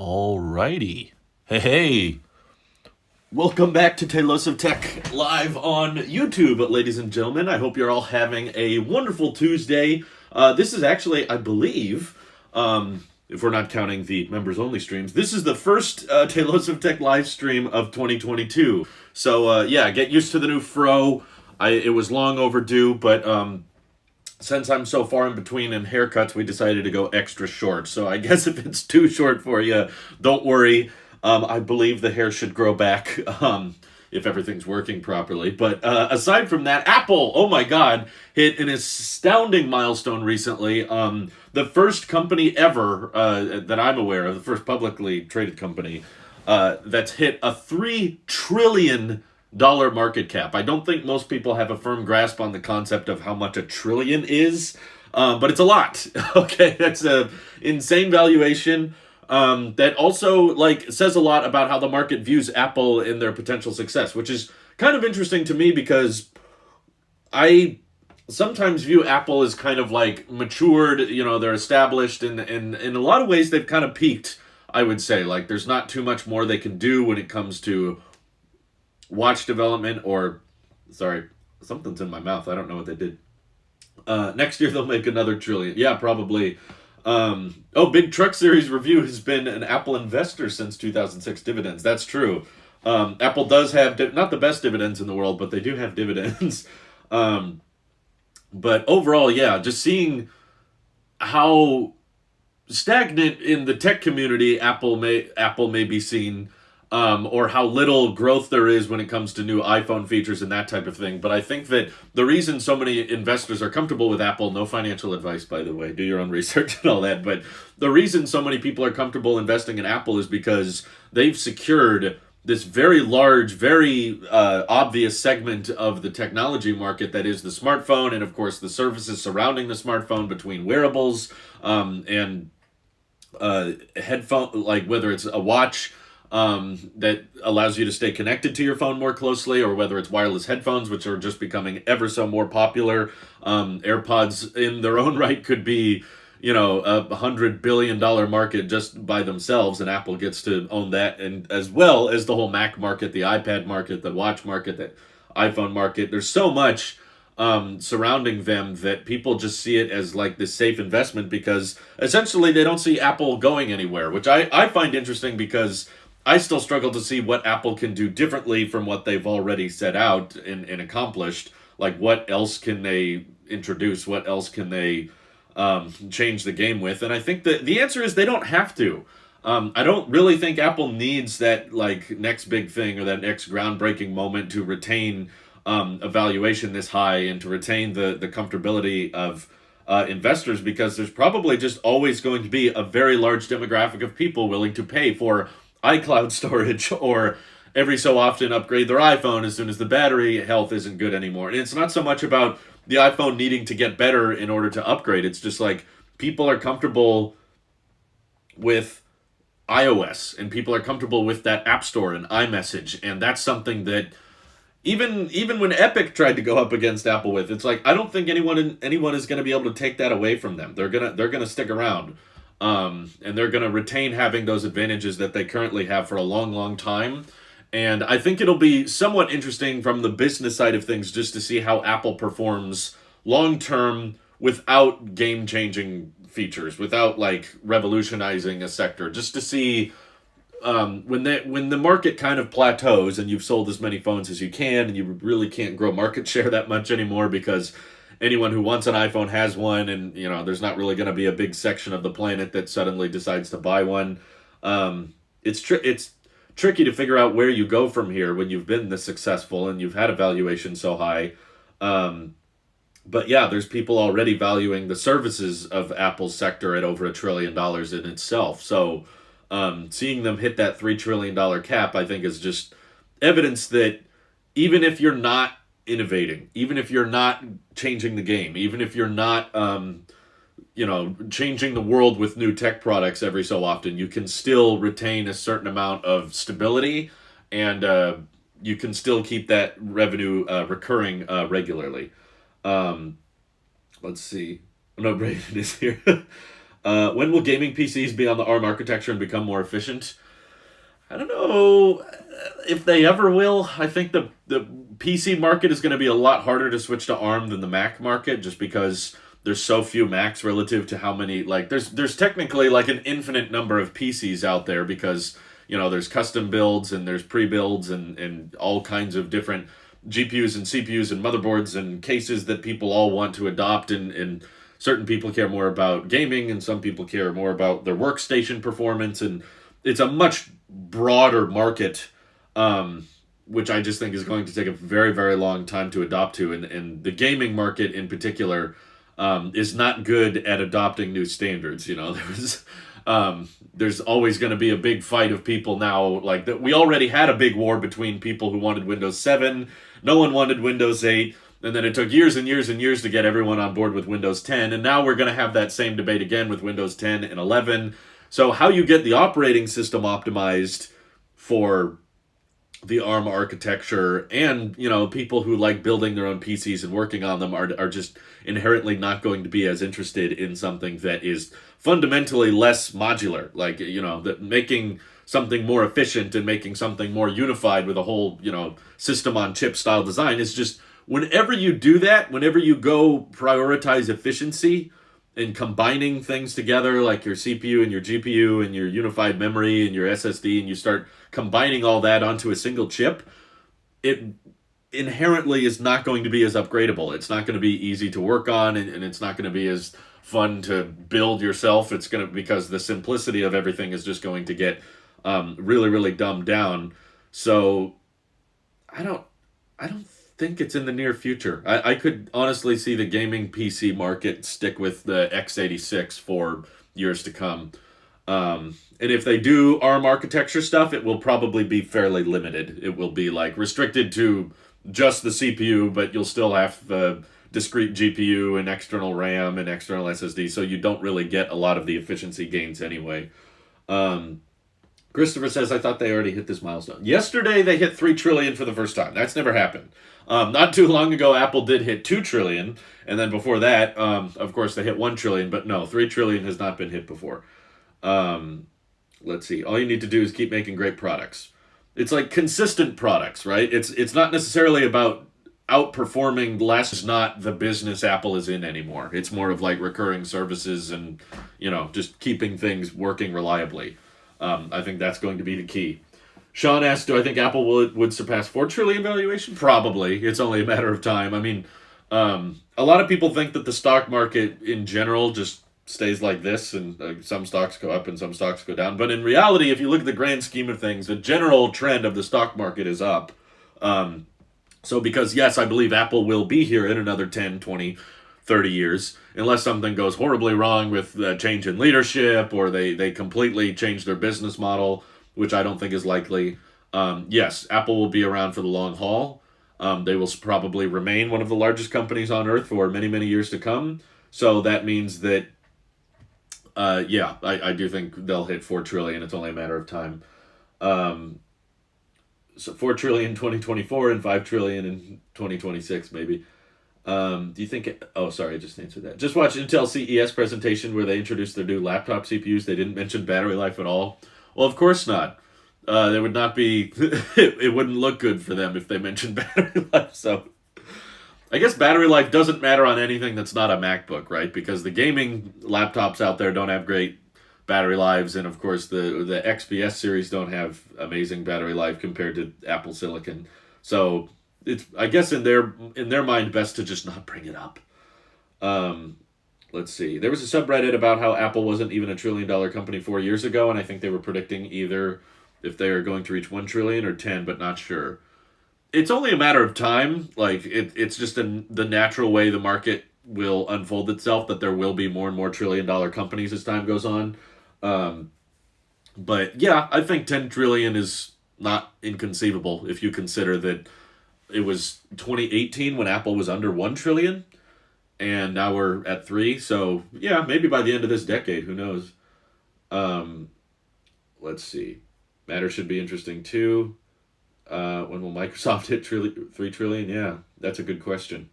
Alrighty. Hey. Welcome back to Tailosive Tech live on YouTube, ladies and gentlemen. I hope you're all having a wonderful Tuesday. This is actually, I believe, if we're not counting the members-only streams, this is the first Tailosive Tech live stream of 2022. So, yeah, get used to the new fro. It was long overdue, but since I'm so far in between in haircuts, we decided to go extra short. So I guess if it's too short for you, don't worry. I believe the hair should grow back if everything's working properly. But aside from that, Apple, oh my God, hit an astounding milestone recently. The first company ever that I'm aware of, the first publicly traded company that's hit a $3 trillion market cap. I don't think most people have a firm grasp on the concept of how much a trillion is, but it's a lot. Okay, that's a insane valuation. That also says a lot about how the market views Apple in their potential success, which is kind of interesting to me because I sometimes view Apple as kind of matured. They're established, and in a lot of ways they've kind of peaked. I would say there's not too much more they can do when it comes to watch development or, sorry, something's in my mouth. I don't know what they did. Next year they'll make another trillion. Yeah, probably. Big Truck Series Review has been an Apple investor since 2006 dividends. That's true. Apple does have, not the best dividends in the world, but they do have dividends. But overall, yeah, just seeing how stagnant in the tech community Apple may be seen, or how little growth there is when it comes to new iPhone features and that type of thing. But I think that the reason so many investors are comfortable with Apple, no financial advice, by the way, do your own research and all that, but the reason so many people are comfortable investing in Apple is because they've secured this very large, very obvious segment of the technology market that is the smartphone, and of course the services surrounding the smartphone between wearables and headphone, whether it's a watch that allows you to stay connected to your phone more closely, or whether it's wireless headphones, which are just becoming ever so more popular. AirPods in their own right could be, a $100 billion market just by themselves, and Apple gets to own that, and as well as the whole Mac market, the iPad market, the watch market, the iPhone market. There's so much surrounding them that people just see it as this safe investment because essentially they don't see Apple going anywhere, which I find interesting because I still struggle to see what Apple can do differently from what they've already set out and accomplished. What else can they introduce? What else can they change the game with? And I think that the answer is they don't have to. I don't really think Apple needs that next big thing or that next groundbreaking moment to retain a valuation this high and to retain the comfortability of investors, because there's probably just always going to be a very large demographic of people willing to pay for iCloud storage or every so often upgrade their iPhone as soon as the battery health isn't good anymore. And it's not so much about the iPhone needing to get better in order to upgrade. It's just people are comfortable with iOS and people are comfortable with that App Store and iMessage, and that's something that even when Epic tried to go up against Apple with, it's I don't think anyone is going to be able to take that away from them. They're gonna stick around. And they're going to retain having those advantages that they currently have for a long, long time. And I think it'll be somewhat interesting from the business side of things just to see how Apple performs long-term without game-changing features, without revolutionizing a sector, just to see when the market kind of plateaus and you've sold as many phones as you can and you really can't grow market share that much anymore because anyone who wants an iPhone has one, and there's not really going to be a big section of the planet that suddenly decides to buy one. It's tricky to figure out where you go from here when you've been this successful and you've had a valuation so high. But yeah, there's people already valuing the services of Apple's sector at over $1 trillion in itself. So seeing them hit that $3 trillion cap, I think, is just evidence that even if you're not innovating, even if you're not changing the game, even if you're not changing the world with new tech products every so often, you can still retain a certain amount of stability, and you can still keep that revenue recurring regularly. Let's see. No, Brayden is here. When will gaming PCs be on the ARM architecture and become more efficient? I don't know if they ever will. I think the PC market is going to be a lot harder to switch to ARM than the Mac market, just because there's so few Macs relative to how many, like, there's technically like an infinite number of PCs out there, because there's custom builds and there's pre-builds and all kinds of different GPUs and CPUs and motherboards and cases that people all want to adopt, and certain people care more about gaming and some people care more about their workstation performance, and it's a much broader market, which I just think is going to take a very, very long time to adopt to. And the gaming market in particular is not good at adopting new standards. There's always going to be a big fight of people now. Like that, we already had a big war between people who wanted Windows 7. No one wanted Windows 8. And then it took years and years and years to get everyone on board with Windows 10. And now we're going to have that same debate again with Windows 10 and 11. So how you get the operating system optimized for the ARM architecture, and people who like building their own PCs and working on them are just inherently not going to be as interested in something that is fundamentally less modular. Like that making something more efficient and making something more unified with a whole system on chip style design is just, whenever you do that, whenever you go prioritize efficiency and combining things together, like your CPU and your GPU and your unified memory and your SSD, and you start combining all that onto a single chip, it inherently is not going to be as upgradable. It's not going to be easy to work on, and it's not going to be as fun to build yourself. It's going to, because the simplicity of everything is just going to get really, really dumbed down. So I don't think it's in the near future. I could honestly see the gaming PC market stick with the x86 for years to come. And if they do ARM architecture stuff, it will probably be fairly limited. It will be like restricted to just the CPU, but you'll still have the discrete GPU and external RAM and external SSD, so you don't really get a lot of the efficiency gains anyway. Christopher says, I thought they already hit this milestone. Yesterday, they hit 3 trillion for the first time. That's never happened. Not too long ago, Apple did hit 2 trillion. And then before that, of course, they hit 1 trillion. But no, 3 trillion has not been hit before. Let's see. All you need to do is keep making great products. It's like consistent products, right? It's not necessarily about outperforming less. Is not the business Apple is in anymore. It's more of like recurring services and, just keeping things working reliably. I think that's going to be the key. Sean asked, do I think Apple would surpass 4 trillion valuation? Probably. It's only a matter of time. I mean, a lot of people think that the stock market in general just stays like this, and some stocks go up and some stocks go down. But in reality, if you look at the grand scheme of things, the general trend of the stock market is up. So because, yes, I believe Apple will be here in another 10, 20, 30 years, unless something goes horribly wrong with the change in leadership, or they completely change their business model, which I don't think is likely. Yes, Apple will be around for the long haul. They will probably remain one of the largest companies on earth for many, many years to come. So that means that, I do think they'll hit 4 trillion. It's only a matter of time. So 4 trillion in 2024 and 5 trillion in 2026, maybe. Do you think... Oh, sorry, I just answered that. Just watch Intel CES presentation where they introduced their new laptop CPUs. They didn't mention battery life at all. Well, of course not. There would not be... it wouldn't look good for them if they mentioned battery life. So I guess battery life doesn't matter on anything that's not a MacBook, right? Because the gaming laptops out there don't have great battery lives, and of course the XPS series don't have amazing battery life compared to Apple Silicon. So it's, I guess, in their mind, best to just not bring it up. Let's see. There was a subreddit about how Apple wasn't even $1 trillion company 4 years ago, and I think they were predicting either if they are going to reach 1 trillion or 10, but not sure. It's only a matter of time. Like it's just the natural way the market will unfold itself, that there will be more and more $1 trillion companies as time goes on. But yeah, I think 10 trillion is not inconceivable if you consider that it was 2018 when Apple was under 1 trillion, and now we're at 3. So yeah, maybe by the end of this decade, who knows? Let's see. Matter should be interesting too. When will Microsoft hit 3 trillion? Yeah, that's a good question.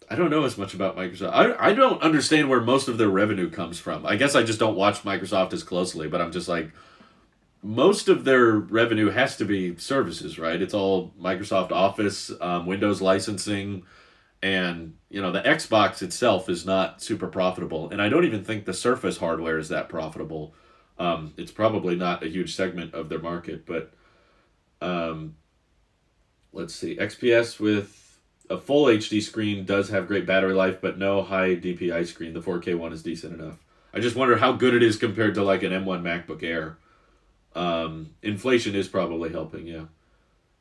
I don't know as much about Microsoft. I don't understand where most of their revenue comes from. I guess I just don't watch Microsoft as closely, but I'm just like, most of their revenue has to be services, right? It's all Microsoft Office, Windows licensing, and the Xbox itself is not super profitable. And I don't even think the Surface hardware is that profitable. It's probably not a huge segment of their market, but um, let's see. XPS with a full HD screen does have great battery life, but no high DPI screen. The 4K one is decent enough. I just wonder how good it is compared to like an M1 MacBook Air. Inflation is probably helping, yeah.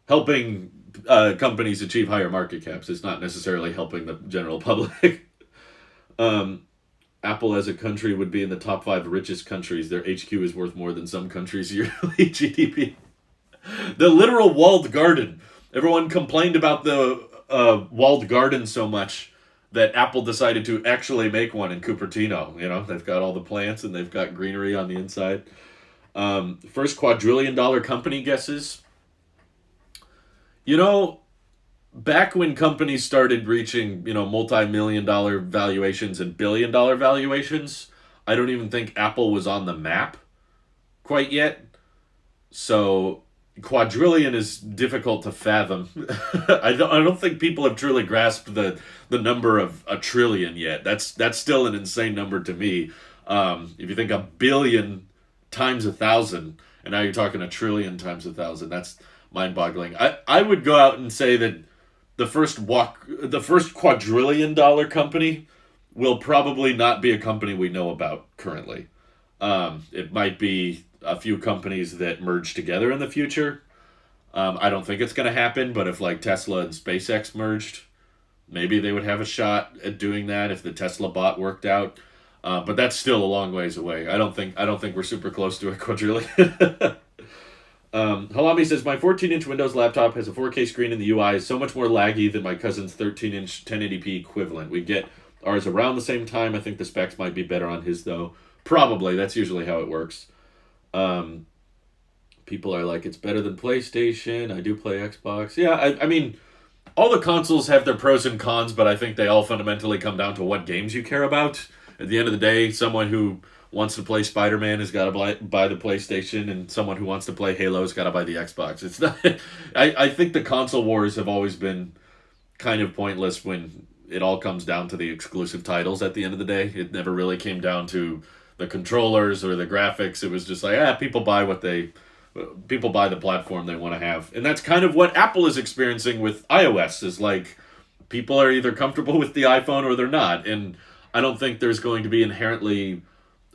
Helping companies achieve higher market caps. It's not necessarily helping the general public. um, Apple as a country would be in the top 5 richest countries. Their HQ is worth more than some countries' yearly GDP. The literal walled garden. Everyone complained about the walled garden so much that Apple decided to actually make one in Cupertino. They've got all the plants and they've got greenery on the inside. First quadrillion-dollar company guesses. Back when companies started reaching, multi-million-dollar valuations and billion-dollar valuations, I don't even think Apple was on the map quite yet. So quadrillion is difficult to fathom. I don't think people have truly grasped the number of a trillion yet. That's still an insane number to me. If you think a billion times 1,000, and now you're talking a trillion times 1,000, that's mind-boggling. I would go out and say that the first quadrillion-dollar company will probably not be a company we know about currently. It might be a few companies that merge together in the future. I don't think it's going to happen, but if like Tesla and SpaceX merged, maybe they would have a shot at doing that if the Tesla bot worked out. But that's still a long ways away. I don't think we're super close to a quadrillion. Halami says, my 14-inch Windows laptop has a 4K screen and the UI is so much more laggy than my cousin's 13-inch 1080p equivalent. We get ours around the same time. I think the specs might be better on his, though. Probably. That's usually how it works. People are like, it's better than PlayStation. I do play Xbox. Yeah, I mean, all the consoles have their pros and cons, but I think they all fundamentally come down to what games you care about. At the end of the day, someone who wants to play Spider-Man has got to buy the PlayStation, and someone who wants to play Halo has got to buy the Xbox. It's not. I think the console wars have always been kind of pointless when it all comes down to the exclusive titles. At the end of the day, it never really came down to the controllers or the graphics. It was just like, people buy the platform they want to have, and that's kind of what Apple is experiencing with iOS. Is like people are either comfortable with the iPhone or they're not, and I don't think there's going to be inherently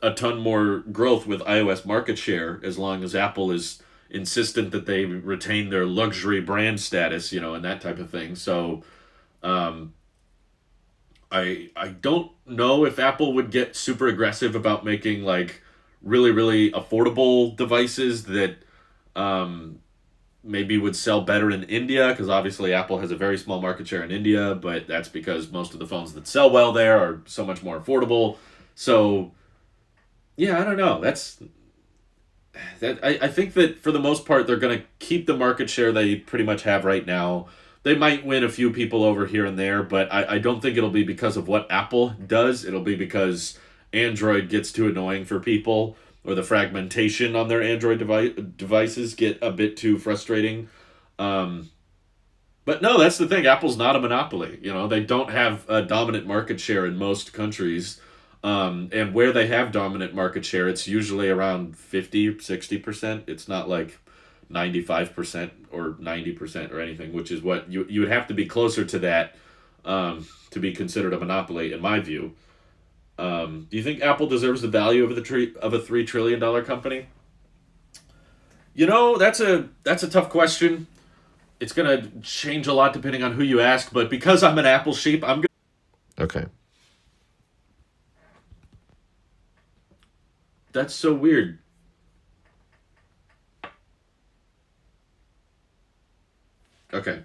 a ton more growth with iOS market share as long as Apple is insistent that they retain their luxury brand status, and that type of thing. So, I don't know if Apple would get super aggressive about making like really really affordable devices that maybe would sell better in India, because obviously Apple has a very small market share in India, but that's because most of the phones that sell well there are so much more affordable. So yeah, I don't know. I think that for the most part they're going to keep the market share they pretty much have right now. They might win a few people over here and there, but I don't think it'll be because of what Apple does. It'll be because Android gets too annoying for people, or the fragmentation on their Android devices get a bit too frustrating. But no, that's the thing. Apple's not a monopoly. They don't have a dominant market share in most countries. And where they have dominant market share, it's usually around 50-60%. It's not like 95% or 90% or anything, which is what you would have to be closer to that to be considered a monopoly, in my view. Do you think Apple deserves the value of a $3 trillion company? That's a tough question. It's gonna change a lot depending on who you ask, but because I'm an Apple sheep, I'm gonna. Okay. That's so weird. Okay.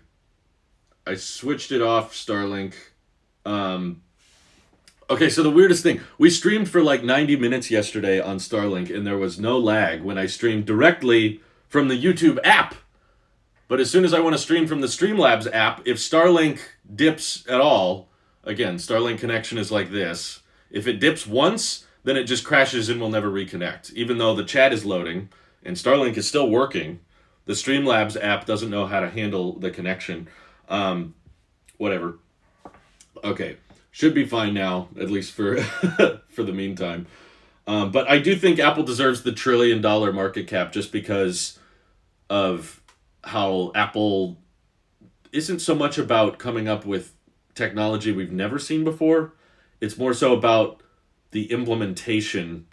I switched it off, Starlink. Um, okay, so the weirdest thing, we streamed for like 90 minutes yesterday on Starlink, and there was no lag when I streamed directly from the YouTube app. But as soon as I want to stream from the Streamlabs app, if Starlink dips at all, again, Starlink connection is like this. If it dips once, then it just crashes and will never reconnect. Even though the chat is loading and Starlink is still working, the Streamlabs app doesn't know how to handle the connection. Whatever. Okay, should be fine now, at least for for the meantime. But I do think Apple deserves the $1 trillion market cap just because of how Apple isn't so much about coming up with technology we've never seen before. It's more so about the implementation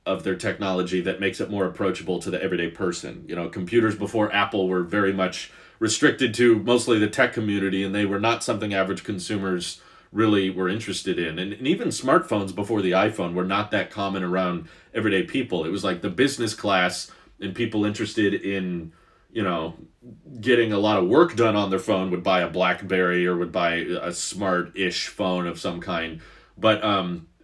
of their technology that makes it more approachable to the everyday person. You know, computers before Apple were very much restricted to mostly the tech community, and they were not something average consumers really were interested in. And even smartphones before the iPhone were not that common around everyday people. It was like the business class and people interested in, you know, getting a lot of work done on their phone would buy a BlackBerry or would buy a smart-ish phone of some kind. But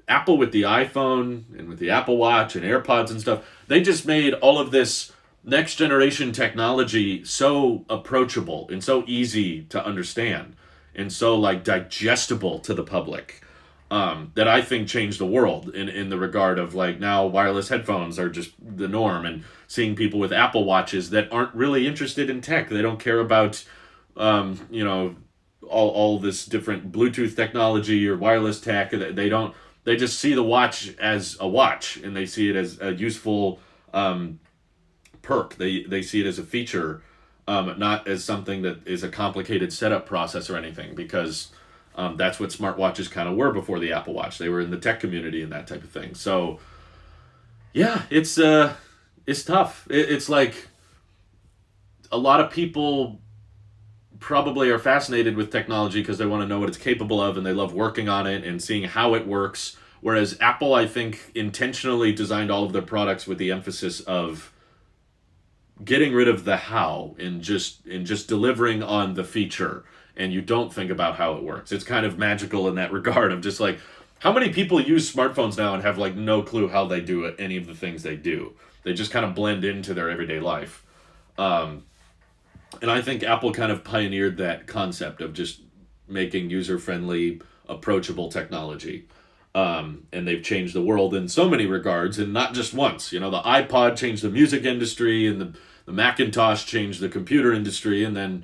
Apple with the iPhone and with the Apple Watch and AirPods and stuff, they just made all of this next generation technology so approachable and so easy to understand and so like digestible to the public, that I think changed the world in the regard of like now wireless headphones are just the norm, and seeing people with Apple Watches that aren't really interested in tech. They don't care about, you know, all this different Bluetooth technology or wireless tech. They don't. They just see the watch as a watch, and they see it as a useful perk. They see it as a feature, not as something that is a complicated setup process or anything, because that's what smartwatches kind of were before the Apple Watch. They were in the tech community and that type of thing. So, yeah, it's tough. It's like a lot of people probably are fascinated with technology because they want to know what it's capable of and they love working on it and seeing how it works. Whereas Apple, I think, intentionally designed all of their products with the emphasis of getting rid of the how and just delivering on the feature, and you don't think about how it works. It's kind of magical in that regard of just like how many people use smartphones now and have like no clue how they do it, any of the things they do. They just kind of blend into their everyday life. And I think Apple kind of pioneered that concept of just making user-friendly, approachable technology. And they've changed the world in so many regards, and not just once. You know, the iPod changed the music industry, and the Macintosh changed the computer industry, and then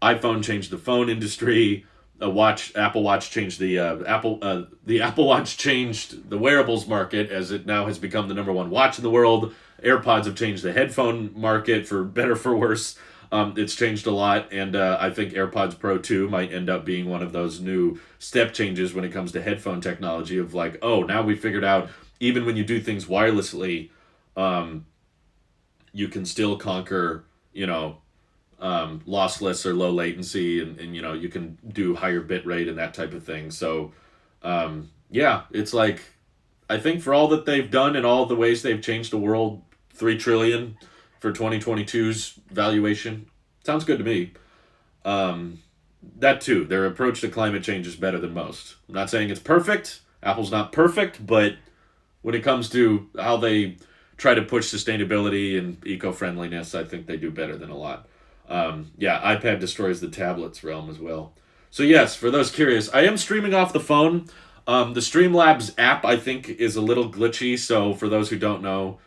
iPhone changed the phone industry. Apple Watch changed the Apple Watch changed the wearables market, as it now has become the number one watch in the world. AirPods have changed the headphone market, for better for worse. It's changed a lot, and I think AirPods Pro 2 might end up being one of those new step changes when it comes to headphone technology of like, oh, now we figured out even when you do things wirelessly, you can still conquer, you know, lossless or low latency, and you know, you can do higher bit rate and that type of thing. So, yeah, it's like, I think for all that they've done and all the ways they've changed the world, $3 trillion for 2022's valuation sounds good to me. That too, their approach to climate change is better than most. I'm not saying it's perfect. Apple's not perfect, but when it comes to how they try to push sustainability and eco-friendliness, I think they do better than a lot. Yeah, iPad destroys the tablets realm as well. So yes, for those curious, I am streaming off the phone. The Streamlabs app, I think, is a little glitchy, so for those who don't know,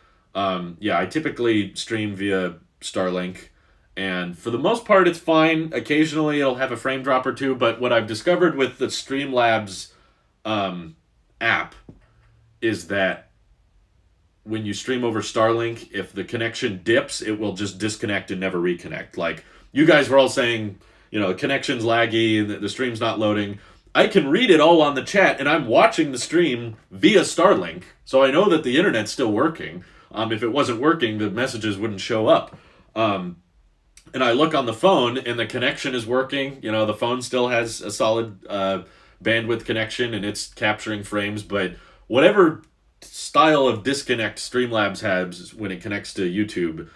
yeah, I typically stream via Starlink, and for the most part, it's fine. Occasionally, it'll have a frame drop or two, but what I've discovered with the Streamlabs app is that when you stream over Starlink, if the connection dips, it will just disconnect and never reconnect. Like, you guys were all saying, you know, the connection's laggy and the stream's not loading. I can read it all on the chat, and I'm watching the stream via Starlink, so I know that the internet's still working. If it wasn't working, the messages wouldn't show up. And I look on the phone, and the connection is working. You know, the phone still has a solid bandwidth connection, and it's capturing frames. But whatever style of disconnect Streamlabs has when it connects to YouTube,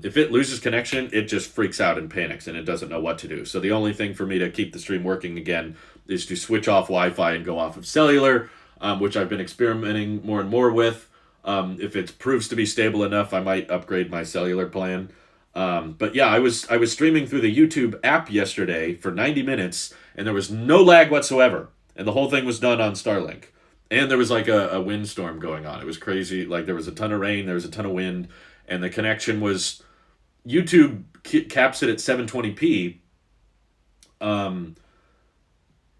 if it loses connection, it just freaks out and panics, and it doesn't know what to do. So the only thing for me to keep the stream working again is to switch off Wi-Fi and go off of cellular, which I've been experimenting more and more with. If it proves to be stable enough, I might upgrade my cellular plan. But yeah, I was streaming through the YouTube app yesterday for 90 minutes, and there was no lag whatsoever, and the whole thing was done on Starlink. And there was like a windstorm going on. It was crazy. Like there was a ton of rain, there was a ton of wind, and the connection was YouTube caps it at 720p. Um,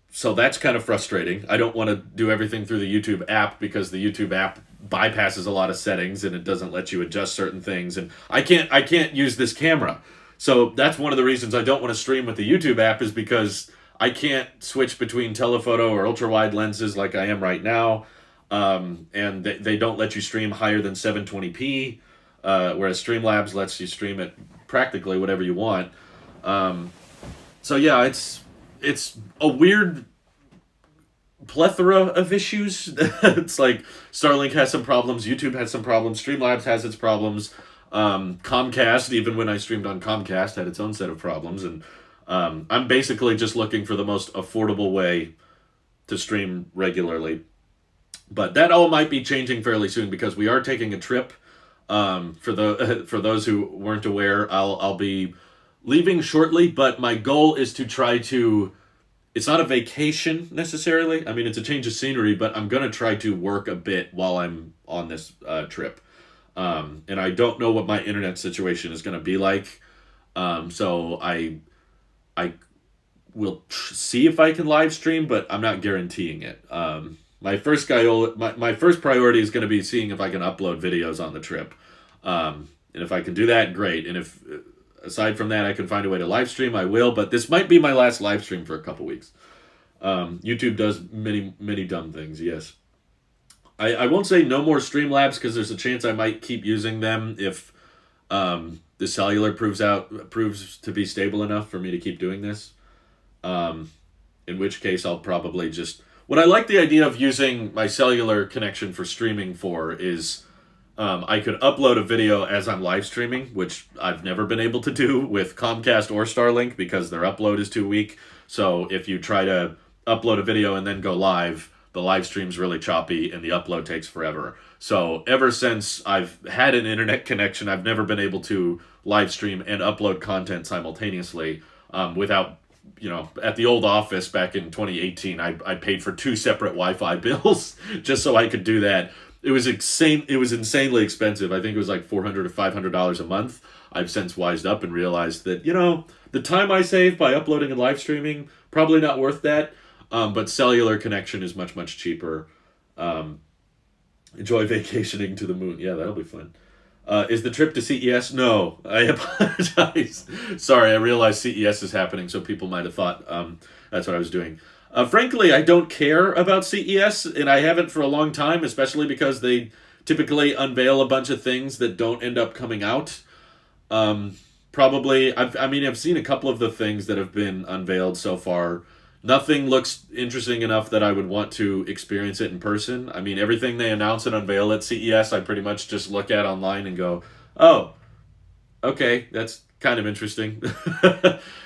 so that's kind of frustrating. I don't want to do everything through the YouTube app because the YouTube app bypasses a lot of settings and it doesn't let you adjust certain things. And I can't use this camera. So that's one of the reasons I don't want to stream with the YouTube app, is because I can't switch between telephoto or ultra wide lenses like I am right now. And they don't let you stream higher than 720p, whereas Streamlabs lets you stream it practically whatever you want. Um, so yeah, it's a weird plethora of issues. It's like Starlink has some problems, YouTube has some problems, Streamlabs has its problems. Comcast, even when I streamed on Comcast, had its own set of problems, and I'm basically just looking for the most affordable way to stream regularly. But that all might be changing fairly soon because we are taking a trip. For the for those who weren't aware, I'll be leaving shortly, but my goal is to try to. It's not a vacation necessarily. I mean, it's a change of scenery, but I'm gonna try to work a bit while I'm on this trip. And I don't know what my internet situation is gonna be like. So I will see if I can live stream, but I'm not guaranteeing it. My first priority is going to be seeing if I can upload videos on the trip. And if I can do that, great. And if aside from that I can find a way to live stream, I will. But this might be my last live stream for a couple weeks. YouTube does many dumb things. Yes, I won't say no more Streamlabs because there's a chance I might keep using them if the cellular proves to be stable enough for me to keep doing this. Um, in which case I'll probably just. What I like the idea of using my cellular connection for streaming for is I could upload a video as I'm live streaming, which I've never been able to do with Comcast or Starlink because their upload is too weak. So if you try to upload a video and then go live, the live stream's really choppy and the upload takes forever. So ever since I've had an internet connection, I've never been able to live stream and upload content simultaneously without at the old office back in 2018, I paid for two separate Wi-Fi bills just so I could do that. It was insane. It was insanely expensive. I think it was like $400 to $500 a month. I've since wised up and realized that the time I save by uploading and live streaming probably not worth that. But cellular connection is much cheaper. Um, Enjoy vacationing to the moon. Yeah, that'll be fun. Is the trip to CES? No, I apologize. Sorry, I realized CES is happening, so people might have thought that's what I was doing. Frankly, I don't care about CES, and I haven't for a long time, especially because they typically unveil a bunch of things that don't end up coming out. Probably, I've seen a couple of the things that have been unveiled so far. Nothing looks interesting enough that I would want to experience it in person. I mean, everything they announce and unveil at CES, I pretty much just look at online and go, oh, okay, that's kind of interesting.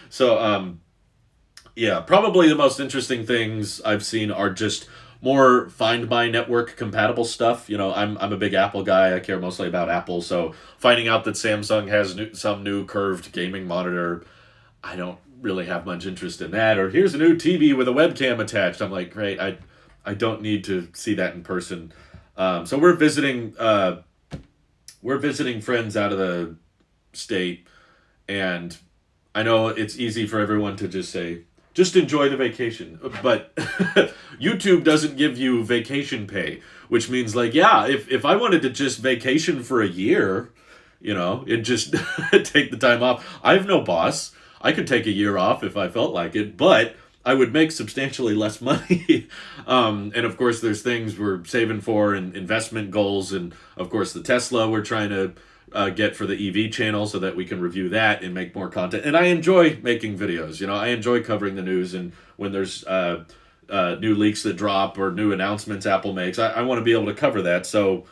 So, yeah, probably the most interesting things I've seen are just more Find My Network compatible stuff. I'm a big Apple guy. I care mostly about Apple. So finding out that Samsung has some new curved gaming monitor, I don't really have much interest in that. Or here's a new TV with a webcam attached. I'm like, great. I don't need to see that in person. So we're visiting friends out of the state, and I know it's easy for everyone to just say, just enjoy the vacation. But YouTube doesn't give you vacation pay, which means like, yeah, if I wanted to just vacation for a year, it just take the time off. I have no boss. I could take a year off if I felt like it, but I would make substantially less money. And of course, there's things we're saving for and investment goals. And of course, the Tesla we're trying to get for the EV channel so that we can review that and make more content. And I enjoy making videos. I enjoy covering the news. And when there's new leaks that drop or new announcements Apple makes, I want to be able to cover that. So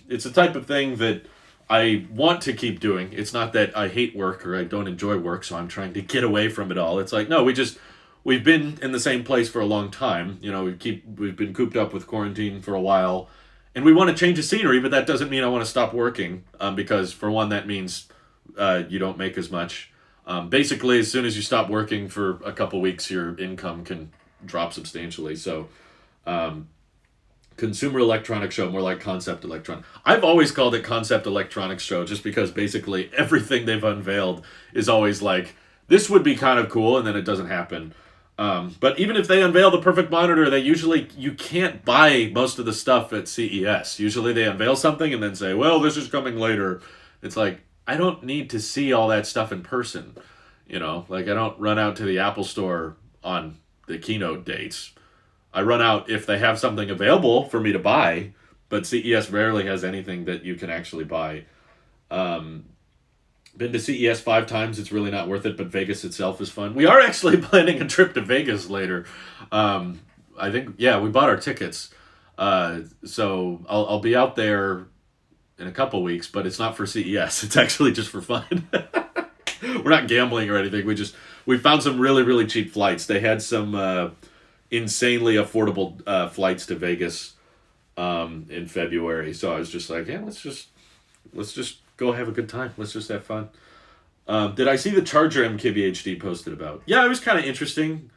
it's a type of thing that I want to keep doing. It's not that I hate work or I don't enjoy work, so I'm trying to get away from it all. It's like, no, we've been in the same place for a long time. We've been cooped up with quarantine for a while, and we want to change the scenery, but that doesn't mean I want to stop working. Because for one, that means you don't make as much. Basically, as soon as you stop working for a couple weeks, your income can drop substantially. So, consumer electronics show, more like concept electronic. I've always called it concept electronics show just because basically everything they've unveiled is always like, this would be kind of cool, and then it doesn't happen. But even if they unveil the perfect monitor, you can't buy most of the stuff at CES. Usually they unveil something and then say, well, this is coming later. It's like, I don't need to see all that stuff in person. Like I don't run out to the Apple store on the keynote dates. I run out if they have something available for me to buy, but CES rarely has anything that you can actually buy. Been to CES 5 times. It's really not worth it, but Vegas itself is fun. We are actually planning a trip to Vegas later. I think, yeah, we bought our tickets. So I'll be out there in a couple weeks, but it's not for CES. It's actually just for fun. We're not gambling or anything. We found some really, really cheap flights. They had some insanely affordable flights to Vegas in February. So I was just like, yeah, let's just go have a good time. Let's just have fun. Did I see the charger MKBHD posted about? Yeah, it was kind of interesting.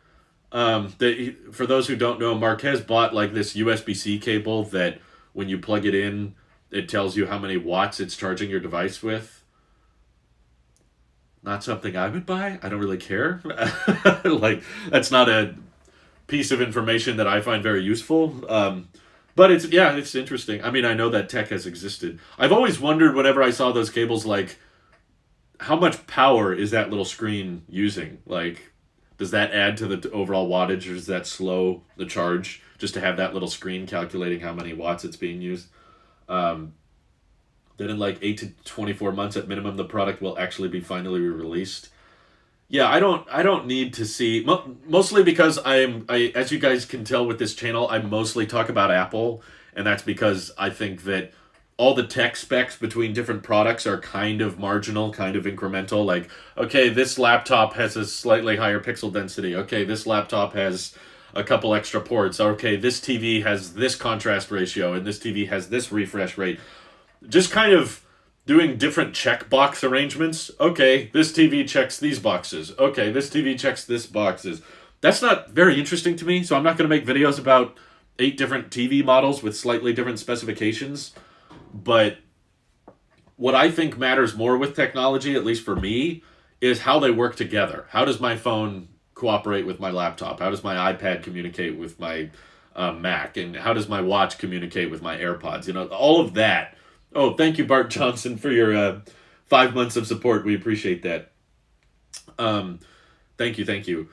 For those who don't know, Marquez bought like this USB-C cable that when you plug it in, it tells you how many watts it's charging your device with. Not something I would buy. I don't really care. Like, that's not a piece of information that I find very useful. But it's interesting. I mean, I know that tech has existed. I've always wondered whenever I saw those cables, like, how much power is that little screen using? Like, does that add to the overall wattage, or does that slow the charge just to have that little screen calculating how many watts it's being used? Then in like 8 to 24 months at minimum, the product will actually be finally released. Yeah, I don't need to see, mostly because I as you guys can tell with this channel, I mostly talk about Apple, and that's because I think that all the tech specs between different products are kind of marginal, kind of incremental. Like, okay, this laptop has a slightly higher pixel density. Okay, this laptop has a couple extra ports. Okay, this TV has this contrast ratio, and this TV has this refresh rate. Just kind of doing different checkbox arrangements. Okay, this TV checks these boxes. Okay, this TV checks this boxes. That's not very interesting to me, so I'm not going to make videos about 8 different TV models with slightly different specifications. But what I think matters more with technology, at least for me, is how they work together. How does my phone cooperate with my laptop? How does my iPad communicate with my Mac? And how does my watch communicate with my AirPods? All of that. Oh, thank you, Bart Johnson, for your 5 months of support. We appreciate that. Thank you.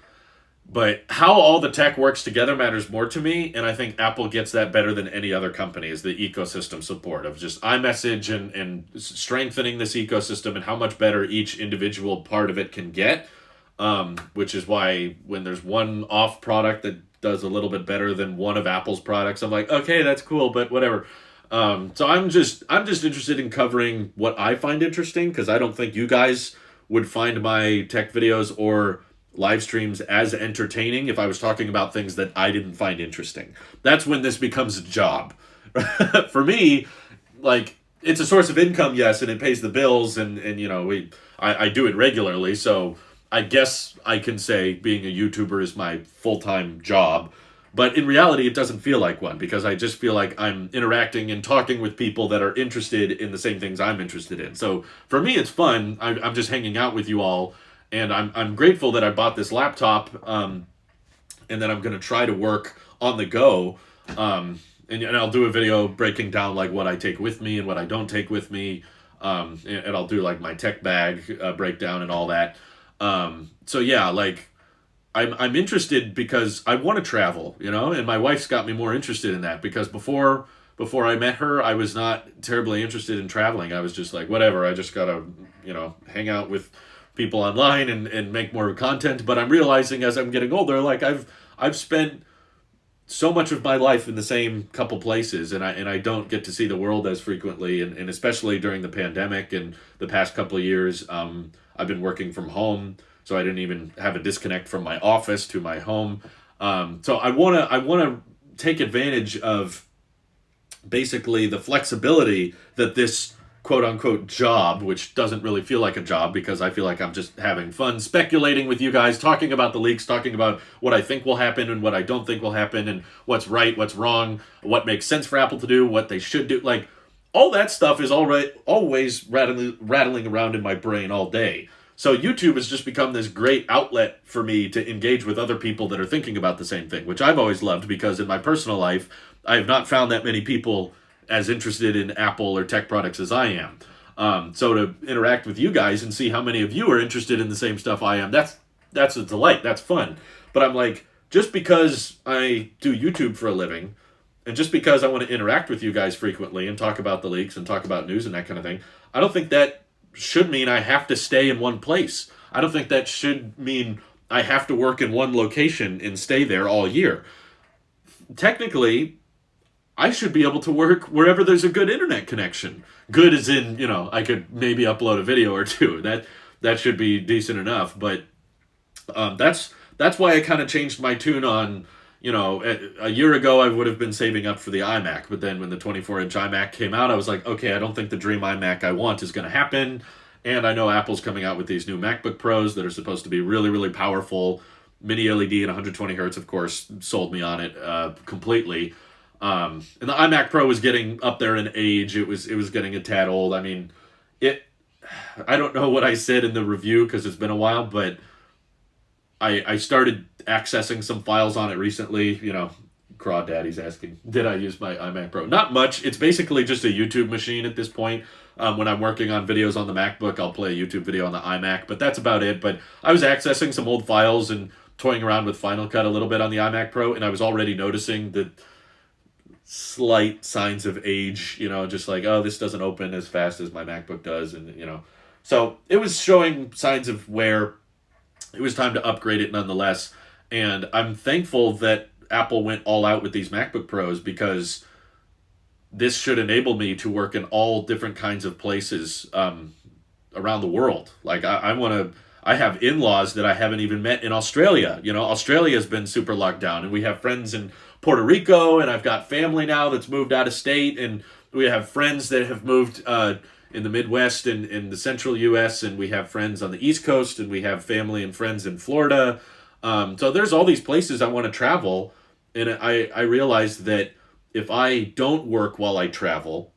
But how all the tech works together matters more to me, and I think Apple gets that better than any other company, is the ecosystem support of just iMessage and strengthening this ecosystem and how much better each individual part of it can get, which is why when there's one off product that does a little bit better than one of Apple's products, I'm like, okay, that's cool, but whatever. So I'm just interested in covering what I find interesting, because I don't think you guys would find my tech videos or live streams as entertaining if I was talking about things that I didn't find interesting. That's when this becomes a job. For me, like, it's a source of income, yes, and it pays the bills, and I do it regularly, so I guess I can say being a YouTuber is my full-time job. But in reality, it doesn't feel like one, because I just feel like I'm interacting and talking with people that are interested in the same things I'm interested in. So for me, it's fun. I'm just hanging out with you all, and I'm grateful that I bought this laptop, and that I'm going to try to work on the go. And I'll do a video breaking down like what I take with me and what I don't take with me. And I'll do like my tech bag breakdown and all that. So yeah, like, I'm interested because I want to travel, and my wife's got me more interested in that, because before I met her, I was not terribly interested in traveling. I was just like, whatever, I just gotta, hang out with people online and make more content. But I'm realizing as I'm getting older, like I've spent so much of my life in the same couple places, and I don't get to see the world as frequently, and especially during the pandemic and the past couple of years, I've been working from home. So I didn't even have a disconnect from my office to my home. So I wanna take advantage of basically the flexibility that this quote unquote job, which doesn't really feel like a job because I feel like I'm just having fun speculating with you guys, talking about the leaks, talking about what I think will happen and what I don't think will happen, and what's right, what's wrong, what makes sense for Apple to do, what they should do. Like, all that stuff is always rattling around in my brain all day. So YouTube has just become this great outlet for me to engage with other people that are thinking about the same thing, which I've always loved because in my personal life, I have not found that many people as interested in Apple or tech products as I am. So to interact with you guys and see how many of you are interested in the same stuff I am, that's a delight. That's fun. But I'm like, just because I do YouTube for a living, and just because I want to interact with you guys frequently and talk about the leaks and talk about news and that kind of thing, I don't think that should mean I have to stay in one place. I don't think that should mean I have to work in one location and stay there all year. Technically, I should be able to work wherever there's a good internet connection. Good as in, I could maybe upload a video or two. That should be decent enough. But that's why I kind of changed my tune on, a year ago I would have been saving up for the iMac. But then when the 24-inch iMac came out, I was like, okay, I don't think the dream iMac I want is going to happen. And I know Apple's coming out with these new MacBook Pros that are supposed to be really, really powerful. Mini LED and 120 hertz, of course, sold me on it completely. And the iMac Pro was getting up there in age. It was getting a tad old. I mean, I don't know what I said in the review because it's been a while, but I started accessing some files on it recently. Crawdaddy's asking, did I use my iMac Pro? Not much. It's basically just a YouTube machine at this point. When I'm working on videos on the MacBook, I'll play a YouTube video on the iMac, but that's about it. But I was accessing some old files and toying around with Final Cut a little bit on the iMac Pro, and I was already noticing the slight signs of age, just like, oh, this doesn't open as fast as my MacBook does, and so it was showing signs of where it was time to upgrade it nonetheless. And I'm thankful that Apple went all out with these MacBook Pros because this should enable me to work in all different kinds of places around the world. Like I have in-laws that I haven't even met in Australia. Australia has been super locked down, and we have friends in Puerto Rico, and I've got family now that's moved out of state, and we have friends that have moved in the Midwest and in the central U.S., and we have friends on the East Coast, and we have family and friends in Florida. So there's all these places I want to travel, and I realized that if I don't work while I travel,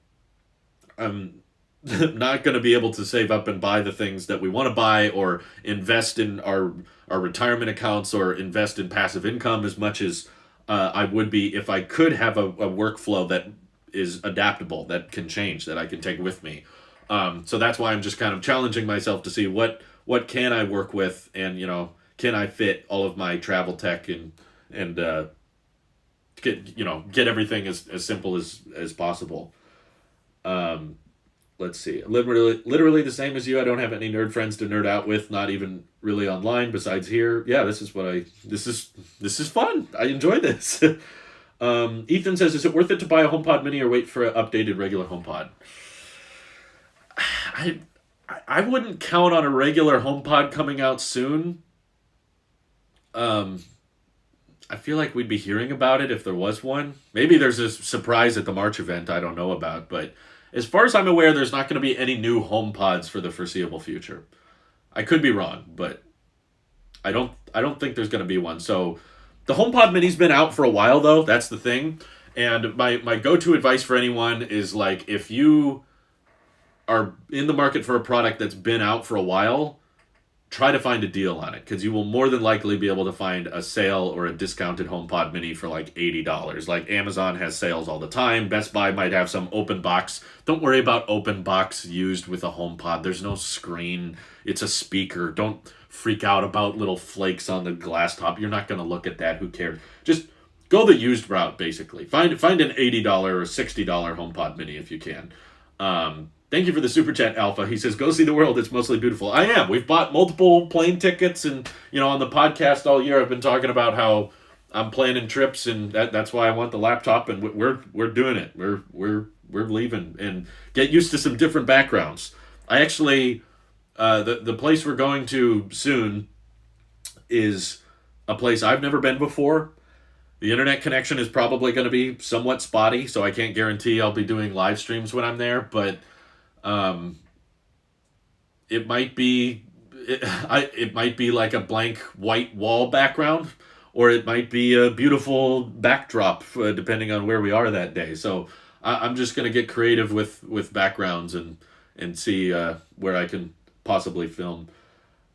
I'm not going to be able to save up and buy the things that we want to buy or invest in our retirement accounts or invest in passive income as much as I would be if I could have a workflow that is adaptable, that can change, that I can take with me. So that's why I'm just kind of challenging myself to see what can I work with, and can I fit all of my travel tech and get everything as simple as possible. Let's see. Literally the same as you. I don't have any nerd friends to nerd out with, not even really online besides here. Yeah, this is fun. I enjoy this. Ethan says, is it worth it to buy a HomePod mini or wait for an updated regular HomePod? I wouldn't count on a regular HomePod coming out soon. I feel like we'd be hearing about it if there was one. Maybe there's a surprise at the March event I don't know about, but as far as I'm aware, there's not going to be any new HomePods for the foreseeable future. I could be wrong, but I don't think there's going to be one. So the HomePod Mini's been out for a while, though. That's the thing. And my go-to advice for anyone is, like, if you are in the market for a product that's been out for a while, try to find a deal on it, because you will more than likely be able to find a sale or a discounted HomePod Mini for like $80. Like Amazon has sales all the time. Best Buy might have some open box. Don't worry about open box used with a HomePod. There's no screen. It's a speaker. Don't freak out about little flakes on the glass top. You're not going to look at that. Who cares? Just go the used route, basically. Find an $80 or $60 HomePod Mini if you can. Thank you for the super chat, Alpha. He says, go see the world. It's mostly beautiful. I am. We've bought multiple plane tickets, and, on the podcast all year, I've been talking about how I'm planning trips, and that's why I want the laptop, and we're doing it. We're leaving, and get used to some different backgrounds. I actually, the place we're going to soon is a place I've never been before. The internet connection is probably going to be somewhat spotty, so I can't guarantee I'll be doing live streams when I'm there, but Um, it might be it might be like a blank white wall background, or it might be a beautiful backdrop, depending on where we are that day. So I'm just gonna get creative with backgrounds and see where I can possibly film.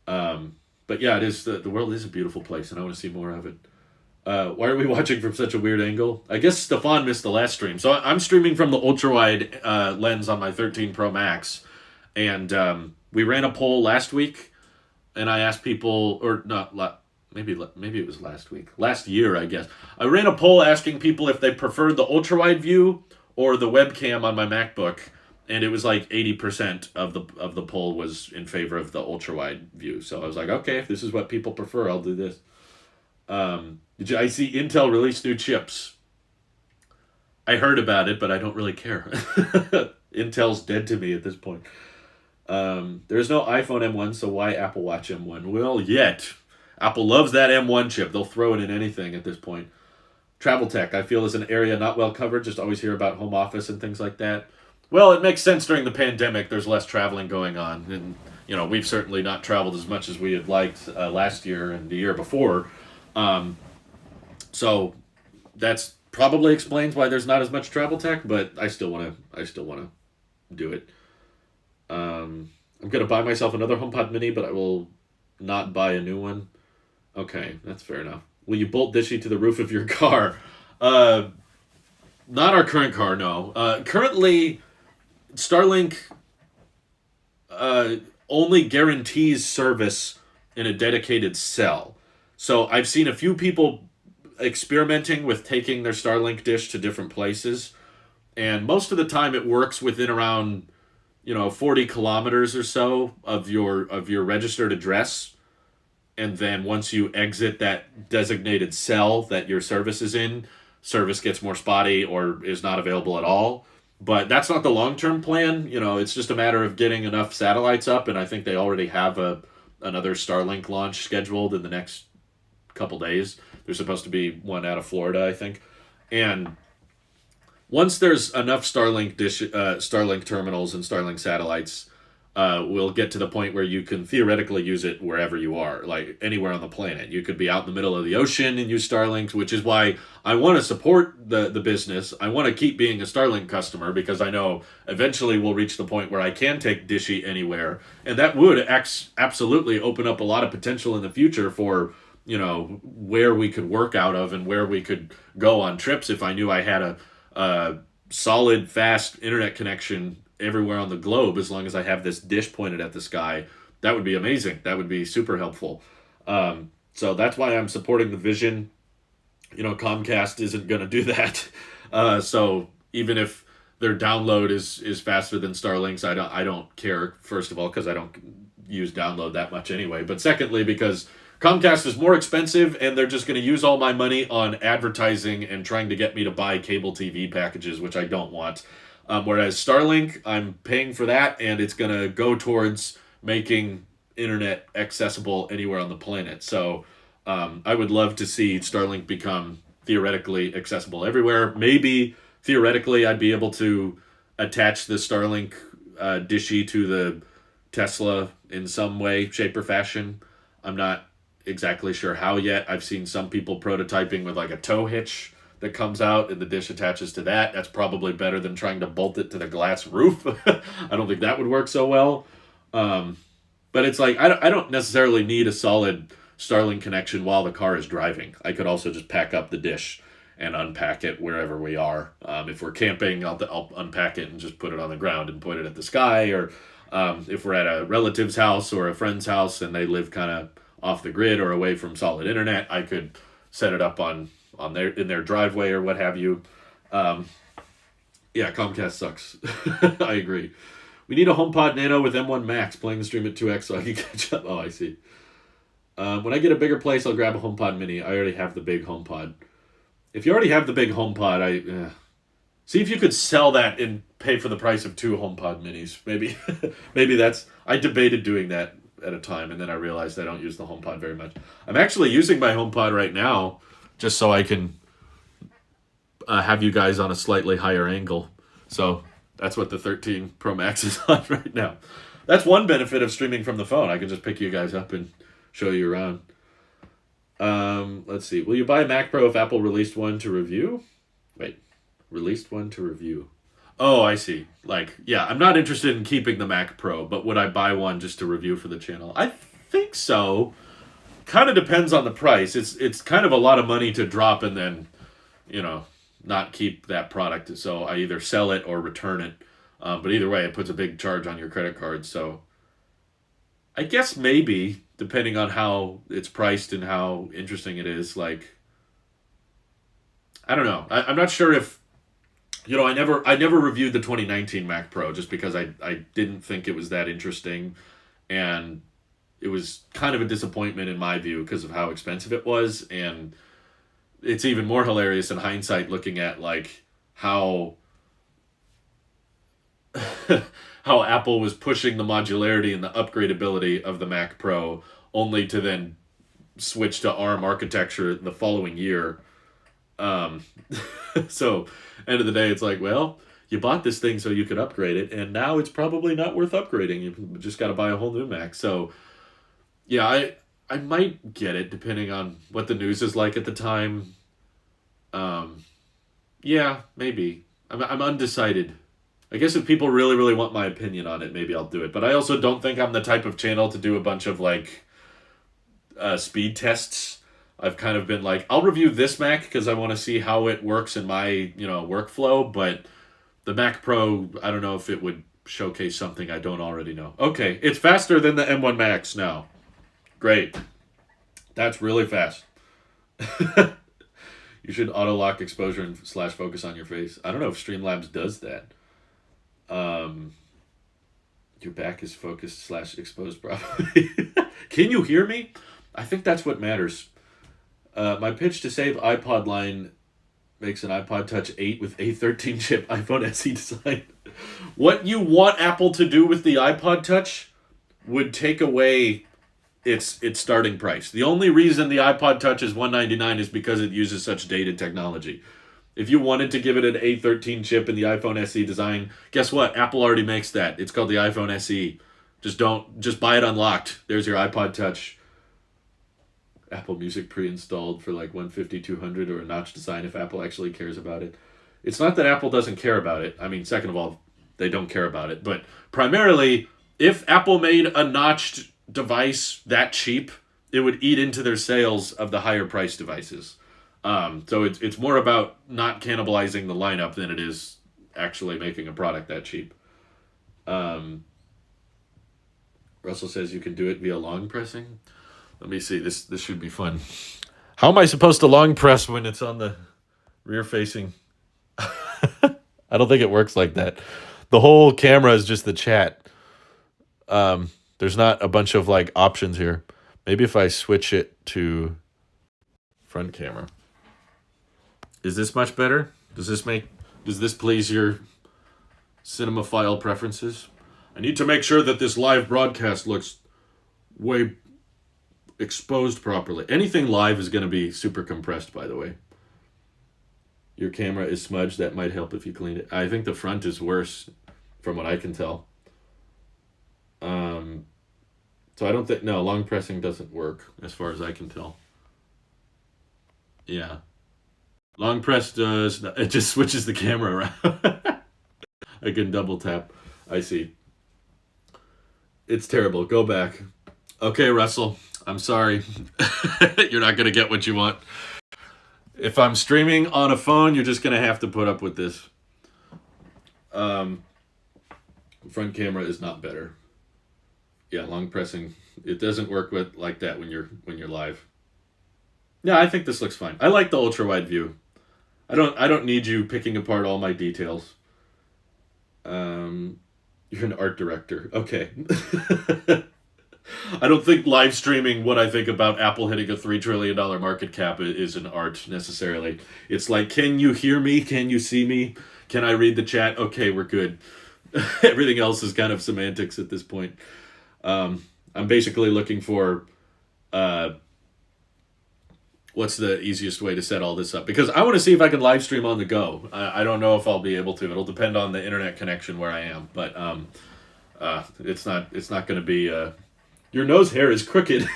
But yeah, it is the world is a beautiful place, and I want to see more of it. Why are we watching from such a weird angle? I guess Stefan missed the last stream. So I'm streaming from the ultra wide lens on my 13 Pro Max, and we ran a poll last week, and I asked people, or not, maybe it was last year, I guess. I ran a poll asking people if they preferred the ultra wide view or the webcam on my MacBook, and it was like 80% of the poll was in favor of the ultra wide view. So I was like, okay, if this is what people prefer, I'll do this. I see Intel released new chips. I heard about it, but I don't really care. Intel's dead to me at this point. There's no iPhone M1, so why Apple Watch M1? Well, yet. Apple loves that M1 chip. They'll throw it in anything at this point. Travel tech, I feel, is an area not well covered. Just always hear about home office and things like that. Well, it makes sense during the pandemic. There's less traveling going on. And, we've certainly not traveled as much as we had liked last year and the year before. So that's probably explains why there's not as much travel tech, but I still want to do it. I'm going to buy myself another HomePod Mini, but I will not buy a new one. Okay, that's fair enough. Will you bolt Dishy to the roof of your car? Not our current car, no. Currently, Starlink only guarantees service in a dedicated cell. So I've seen a few people experimenting with taking their Starlink dish to different places, and most of the time it works within around 40 kilometers or so of your registered address. And then once you exit that designated cell that your service is in, service gets more spotty or is not available at all. But that's not the long-term plan. It's just a matter of getting enough satellites up, and I think they already have another Starlink launch scheduled in the next couple days. There's supposed to be one out of Florida, I think. And once there's enough Starlink terminals and Starlink satellites, we'll get to the point where you can theoretically use it wherever you are, like anywhere on the planet. You could be out in the middle of the ocean and use Starlink, which is why I want to support the business. I want to keep being a Starlink customer because I know eventually we'll reach the point where I can take Dishy anywhere. And that would absolutely open up a lot of potential in the future for where we could work out of and where we could go on trips if I knew I had a solid, fast internet connection everywhere on the globe. As long as I have this dish pointed at the sky, that would be amazing. That would be super helpful. So that's why I'm supporting the vision. Comcast isn't going to do that. So even if their download is faster than Starlink's, I don't care, first of all, because I don't use download that much anyway. But secondly, because Comcast is more expensive, and they're just going to use all my money on advertising and trying to get me to buy cable TV packages, which I don't want. Whereas Starlink, I'm paying for that, and it's going to go towards making internet accessible anywhere on the planet. So I would love to see Starlink become theoretically accessible everywhere. Maybe theoretically I'd be able to attach the Starlink dishy to the Tesla in some way, shape, or fashion. I'm not exactly sure how yet. I've seen some people prototyping with like a tow hitch that comes out and the dish attaches to that. That's probably better than trying to bolt it to the glass roof. I don't think that would work so well. But it's like, I don't necessarily need a solid Starlink connection while the car is driving. I could also just pack up the dish and unpack it wherever we are. If we're camping, I'll unpack it and just put it on the ground and point it at the sky. Or if we're at a relative's house or a friend's house and they live kind of off the grid or away from solid internet, I could set it up in their driveway or what have you. Yeah, Comcast sucks. I agree. We need a HomePod Nano with M1 Max playing the stream at 2x so I can catch up. Oh, I see. When I get a bigger place, I'll grab a HomePod Mini. I already have the big HomePod. If you already have the big HomePod, see if you could sell that and pay for the price of 2 HomePod Minis. Maybe that's... I debated doing that at a time, and then I realized I don't use the HomePod very much. I'm actually using my HomePod right now just so I can have you guys on a slightly higher angle. So That's what the 13 Pro Max is on right now. That's one benefit of streaming from the phone. I can just pick you guys up and show you around. Let's see. Will you buy a Mac Pro if Apple released one to review? Wait, released one to review. Oh, I see. Like, yeah, I'm not interested in keeping the Mac Pro, but would I buy one just to review for the channel? I think so. Kind of depends on the price. It's kind of a lot of money to drop and then, you know, not keep that product. So I either sell it or return it. But either way, it puts a big charge on your credit card. So I guess maybe, depending on how it's priced and how interesting it is, like, I don't know. I'm not sure if, I never reviewed the 2019 Mac Pro just because I didn't think it was that interesting, and it was kind of a disappointment in my view because of how expensive it was. And it's even more hilarious in hindsight looking at like how how Apple was pushing the modularity and the upgradability of the Mac Pro only to then switch to ARM architecture the following year. Um, so, end of the day, it's like, well, you bought this thing so you could upgrade it, and now it's probably not worth upgrading. You just got to buy a whole new Mac. So, yeah, I might get it depending on what the news is like at the time. Um, yeah, maybe. I'm undecided. I guess if people really, really want my opinion on it, maybe I'll do it. But I also don't think I'm the type of channel to do a bunch of like speed tests. I've kind of been like, I'll review this Mac because I want to see how it works in my, workflow. But the Mac Pro, I don't know if it would showcase something I don't already know. Okay, it's faster than the M1 Max now. Great. That's really fast. You should auto lock exposure and slash focus on your face. I don't know if Streamlabs does that. Your back is focused slash exposed properly. Can you hear me? I think that's what matters. My pitch to save iPod line makes an iPod Touch 8 with A13 chip iPhone SE design. What you want Apple to do with the iPod Touch would take away its starting price. The only reason the iPod Touch is $199 is because it uses such dated technology. If you wanted to give it an A13 chip in the iPhone SE design, guess what? Apple already makes that. It's called the iPhone SE. Just buy it unlocked. There's your iPod Touch. Apple Music pre-installed for like 150, 200, or a notch design if Apple actually cares about it. It's not that Apple doesn't care about it. I mean, second of all, they don't care about it. But primarily, if Apple made a notched device that cheap, it would eat into their sales of the higher priced devices. So it's more about not cannibalizing the lineup than it is actually making a product that cheap. Russell says you can do it via long pressing. Let me see. This should be fun. How am I supposed to long press when it's on the rear facing? I don't think it works like that. The whole camera is just the chat. There's not a bunch of like options here. Maybe if I switch it to front camera. Is this much better? Does this please your cinemaphile preferences? I need to make sure that this live broadcast looks way exposed properly. Anything live is going to be super compressed, by the way. Your camera is smudged. That might help if you clean it. I think the front is worse from what I can tell. So I don't think, no, long pressing doesn't work as far as I can tell. Yeah. Long press does, it just switches the camera around. I can double tap. I see. It's terrible. Go back. Okay, Russell. I'm sorry. You're not going to get what you want. If I'm streaming on a phone, you're just going to have to put up with this. Front camera is not better. Yeah, long pressing. It doesn't work with like that when you're live. Yeah, I think this looks fine. I like the ultra wide view. I don't need you picking apart all my details. You're an art director. Okay. I don't think live streaming what I think about Apple hitting a $3 trillion market cap is an art necessarily. It's like, can you hear me? Can you see me? Can I read the chat? Okay, we're good. Everything else is kind of semantics at this point. I'm basically looking for what's the easiest way to set all this up? Because I want to see if I can live stream on the go. I don't know if I'll be able to. It'll depend on the internet connection where I am. But it's not going to be. Your nose hair is crooked.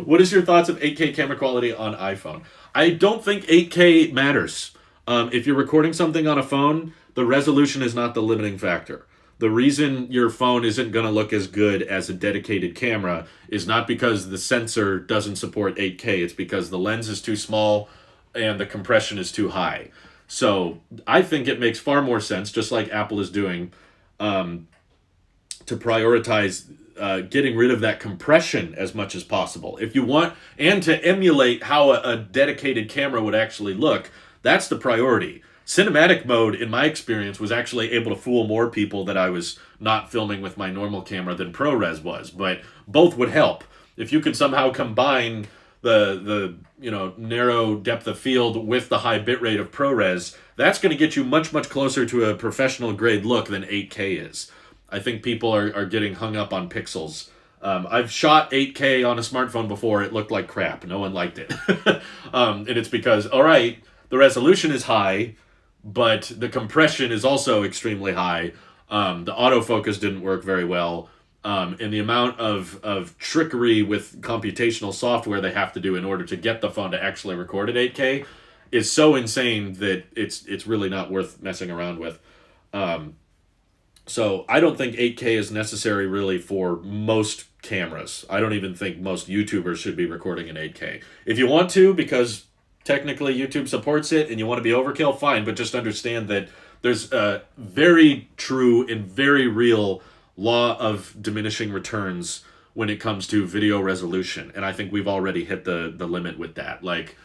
What is your thoughts of 8K camera quality on iPhone? I don't think 8K matters. If you're recording something on a phone, the resolution is not the limiting factor. The reason your phone isn't going to look as good as a dedicated camera is not because the sensor doesn't support 8K. It's because the lens is too small and the compression is too high. So I think it makes far more sense, just like Apple is doing, to prioritize getting rid of that compression as much as possible. If you want, and to emulate how a dedicated camera would actually look, that's the priority. Cinematic mode, in my experience, was actually able to fool more people that I was not filming with my normal camera than ProRes was, but both would help. If you could somehow combine the narrow depth of field with the high bitrate of ProRes, that's going to get you much, much closer to a professional grade look than 8K is. I think people are getting hung up on pixels. I've shot 8K on a smartphone before. It looked like crap. No one liked it. And it's because, all right, the resolution is high, but the compression is also extremely high. The autofocus didn't work very well. And the amount of trickery with computational software they have to do in order to get the phone to actually record at 8K is so insane that it's really not worth messing around with. So I don't think 8K is necessary really for most cameras. I don't even think most YouTubers should be recording in 8K. If you want to, because technically YouTube supports it and you want to be overkill, fine, but just understand that there's a very true and very real law of diminishing returns when it comes to video resolution. And I think we've already hit the limit with that. Like,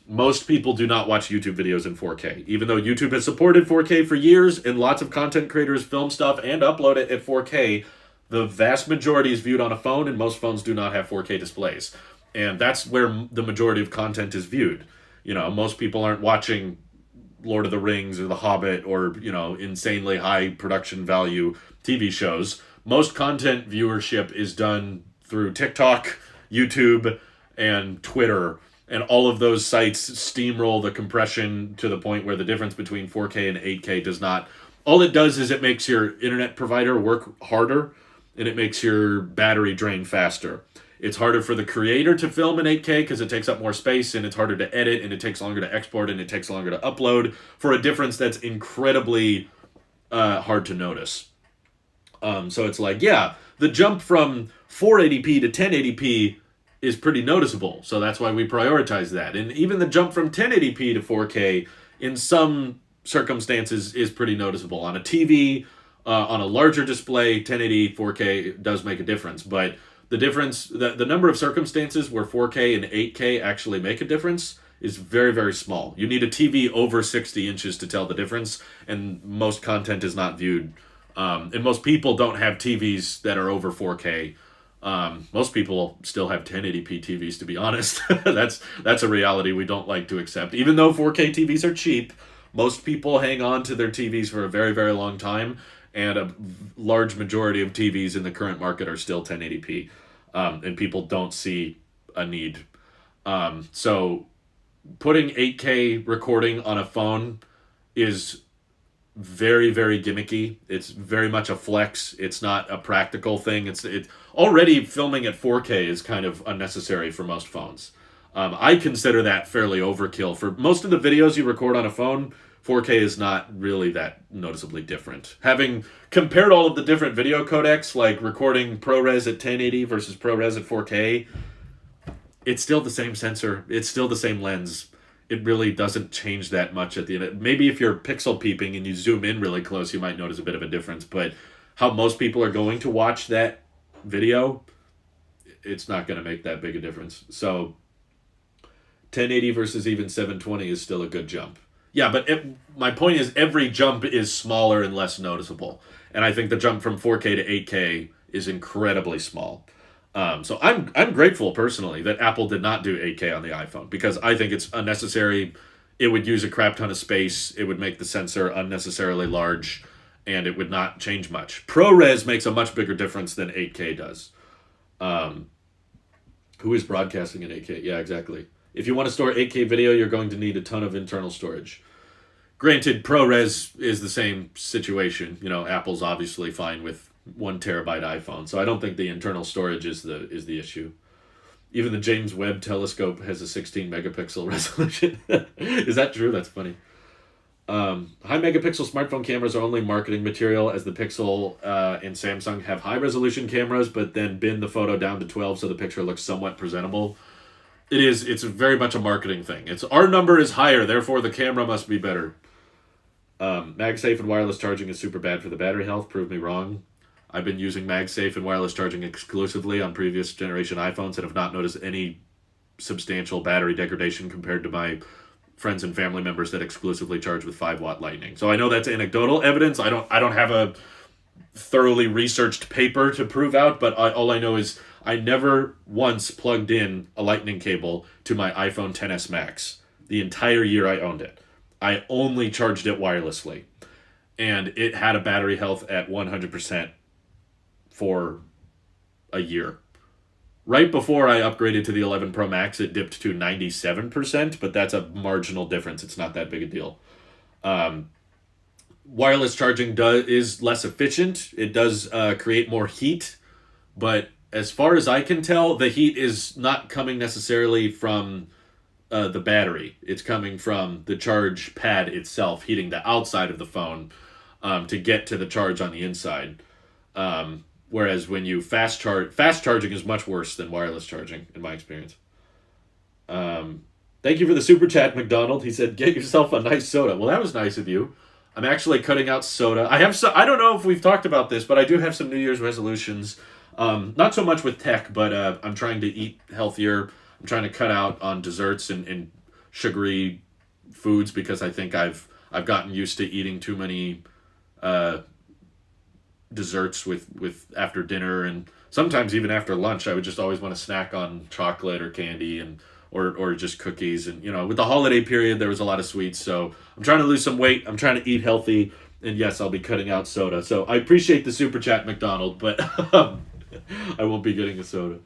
most people do not watch YouTube videos in 4K. Even though YouTube has supported 4K for years and lots of content creators film stuff and upload it at 4K, the vast majority is viewed on a phone, and most phones do not have 4K displays. And that's where the majority of content is viewed. Most people aren't watching Lord of the Rings or The Hobbit or, insanely high production value TV shows. Most content viewership is done through TikTok, YouTube, and Twitter. And all of those sites steamroll the compression to the point where the difference between 4K and 8K does not. All it does is it makes your internet provider work harder, and it makes your battery drain faster. It's harder for the creator to film in 8K because it takes up more space, and it's harder to edit, and it takes longer to export, and it takes longer to upload, for a difference that's incredibly hard to notice. So it's like, yeah, the jump from 480p to 1080p is pretty noticeable, so that's why we prioritize that. And even the jump from 1080p to 4K in some circumstances is pretty noticeable. On a TV, on a larger display, 1080, 4K does make a difference, but the difference, the number of circumstances where 4K and 8K actually make a difference is very, very small. You need a TV over 60 inches to tell the difference, and most content is not viewed. And most people don't have TVs that are over 4K. Most people still have 1080p TVs, to be honest. That's a reality we don't like to accept. Even though 4K TVs are cheap, most people hang on to their TVs for a very, very long time, and a large majority of TVs in the current market are still 1080p, and people don't see a need. So putting 8K recording on a phone is very, very gimmicky. It's very much a flex. It's not a practical thing. It's already filming at 4K is kind of unnecessary for most phones. I consider that fairly overkill. For most of the videos you record on a phone, 4K is not really that noticeably different. Having compared all of the different video codecs, like recording ProRes at 1080 versus ProRes at 4K, it's still the same sensor. It's still the same lens. It really doesn't change that much at the end. Maybe if you're pixel peeping and you zoom in really close, you might notice a bit of a difference. But how most people are going to watch that video, it's not going to make that big a difference. So 1080 versus even 720 is still a good jump. Yeah, but my point is every jump is smaller and less noticeable. And I think the jump from 4K to 8K is incredibly small. So I'm grateful personally that Apple did not do 8K on the iPhone, because I think it's unnecessary. It would use a crap ton of space. It would make the sensor unnecessarily large, and it would not change much. ProRes makes a much bigger difference than 8K does. Who is broadcasting in 8K? Yeah, exactly. If you want to store 8K video, you're going to need a ton of internal storage. Granted, ProRes is the same situation. You know, Apple's obviously fine with 1 terabyte iPhone, so I don't think the internal storage is the issue. Even the James Webb Telescope has a 16 megapixel resolution. Is that true? That's funny. High megapixel smartphone cameras are only marketing material, as the Pixel and Samsung have high resolution cameras, but then bin the photo down to 12 so the picture looks somewhat presentable. It's very much a marketing thing. It's our number is higher, therefore the camera must be better. MagSafe and wireless charging is super bad for the battery health. Prove me wrong. I've been using MagSafe and wireless charging exclusively on previous generation iPhones and have not noticed any substantial battery degradation compared to my friends and family members that exclusively charge with 5-watt lightning. So I know that's anecdotal evidence. I don't have a thoroughly researched paper to prove out, but all I know is I never once plugged in a lightning cable to my iPhone XS Max the entire year I owned it. I only charged it wirelessly, and it had a battery health at 100% for a year. Right before I upgraded to the 11 Pro Max, it dipped to 97%, but that's a marginal difference. It's not that big a deal. Wireless charging is less efficient. It does create more heat, but as far as I can tell, the heat is not coming necessarily from the battery. It's coming from the charge pad itself, heating the outside of the phone to get to the charge on the inside. Whereas when you fast charging is much worse than wireless charging, in my experience. Thank you for the super chat, McDonald. He said, "Get yourself a nice soda." Well, that was nice of you. I'm actually cutting out soda. I don't know if we've talked about this, but I do have some New Year's resolutions. Not so much with tech, but I'm trying to eat healthier. I'm trying to cut out on desserts and sugary foods because I think I've gotten used to eating too many desserts with after dinner, and sometimes even after lunch. I would just always want to snack on chocolate or candy and or just cookies. And with the holiday period, there was a lot of sweets. So I'm trying to lose some weight. I'm trying to eat healthy, and yes, I'll be cutting out soda. So I appreciate the super chat, McDonald, but I won't be getting a soda.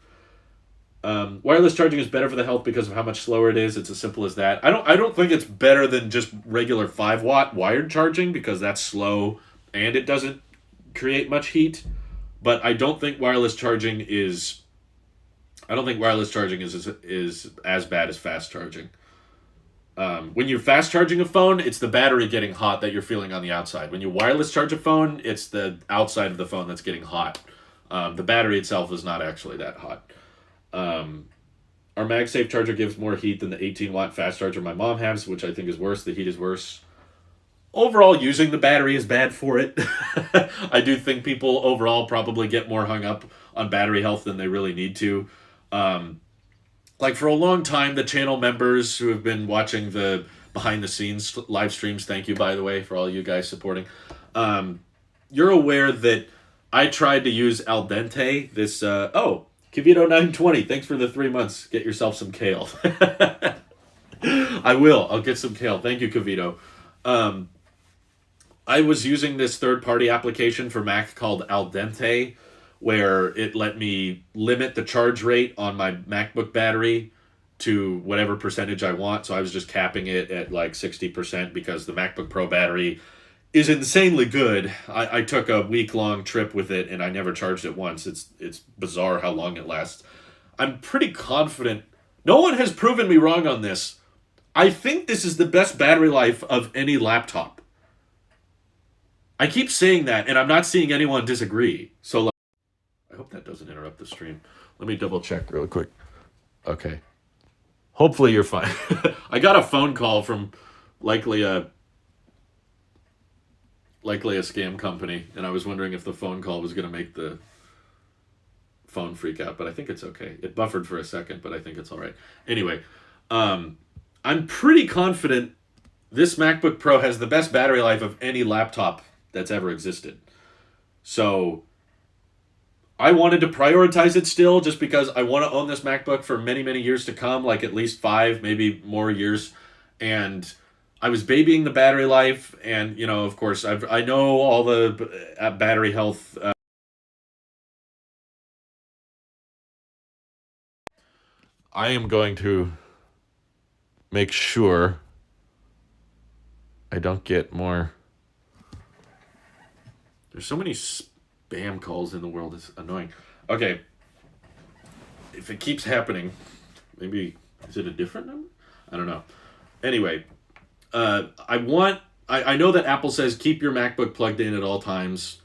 Wireless charging is better for the health because of how much slower it is. It's as simple as that. I don't think it's better than just regular 5-watt wired charging because that's slow and it doesn't create much heat. But I don't think wireless charging is as bad as fast charging. When you're fast charging a phone, it's the battery getting hot that you're feeling on the outside. When you wireless charge a phone, it's the outside of the phone that's getting hot. The battery itself is not actually that hot. Our MagSafe charger gives more heat than the 18-watt fast charger my mom has, which I think is worse. The heat is worse. Overall, using the battery is bad for it. I do think people overall probably get more hung up on battery health than they really need to. Like for a long time, the channel members who have been watching the behind-the-scenes live streams, thank you, by the way, for all you guys supporting. You're aware that I tried to use al dente, this, Kivito 920, thanks for the 3 months. Get yourself some kale. I will. I'll get some kale. Thank you, Kivito. I was using this third-party application for Mac called Al Dente, where it let me limit the charge rate on my MacBook battery to whatever percentage I want. So I was just capping it at like 60% because the MacBook Pro battery is insanely good. I took a week-long trip with it, and I never charged it once. It's bizarre how long it lasts. I'm pretty confident. No one has proven me wrong on this. I think this is the best battery life of any laptop. I keep saying that, and I'm not seeing anyone disagree. So I hope that doesn't interrupt the stream. Let me double-check really quick. Okay. Hopefully you're fine. I got a phone call from likely a scam company, and I was wondering if the phone call was going to make the phone freak out, but I think it's okay. It buffered for a second, but I think it's all right. Anyway, I'm pretty confident this MacBook Pro has the best battery life of any laptop that's ever existed. So I wanted to prioritize it still just because I want to own this MacBook for many, many years to come, like at least 5, maybe more years. And I was babying the battery life, and of course, I know all the battery health. I am going to make sure I don't get more. There's so many spam calls in the world. It's annoying. Okay. If it keeps happening, maybe, is it a different number? I don't know. Anyway, I know that Apple says keep your MacBook plugged in at all times.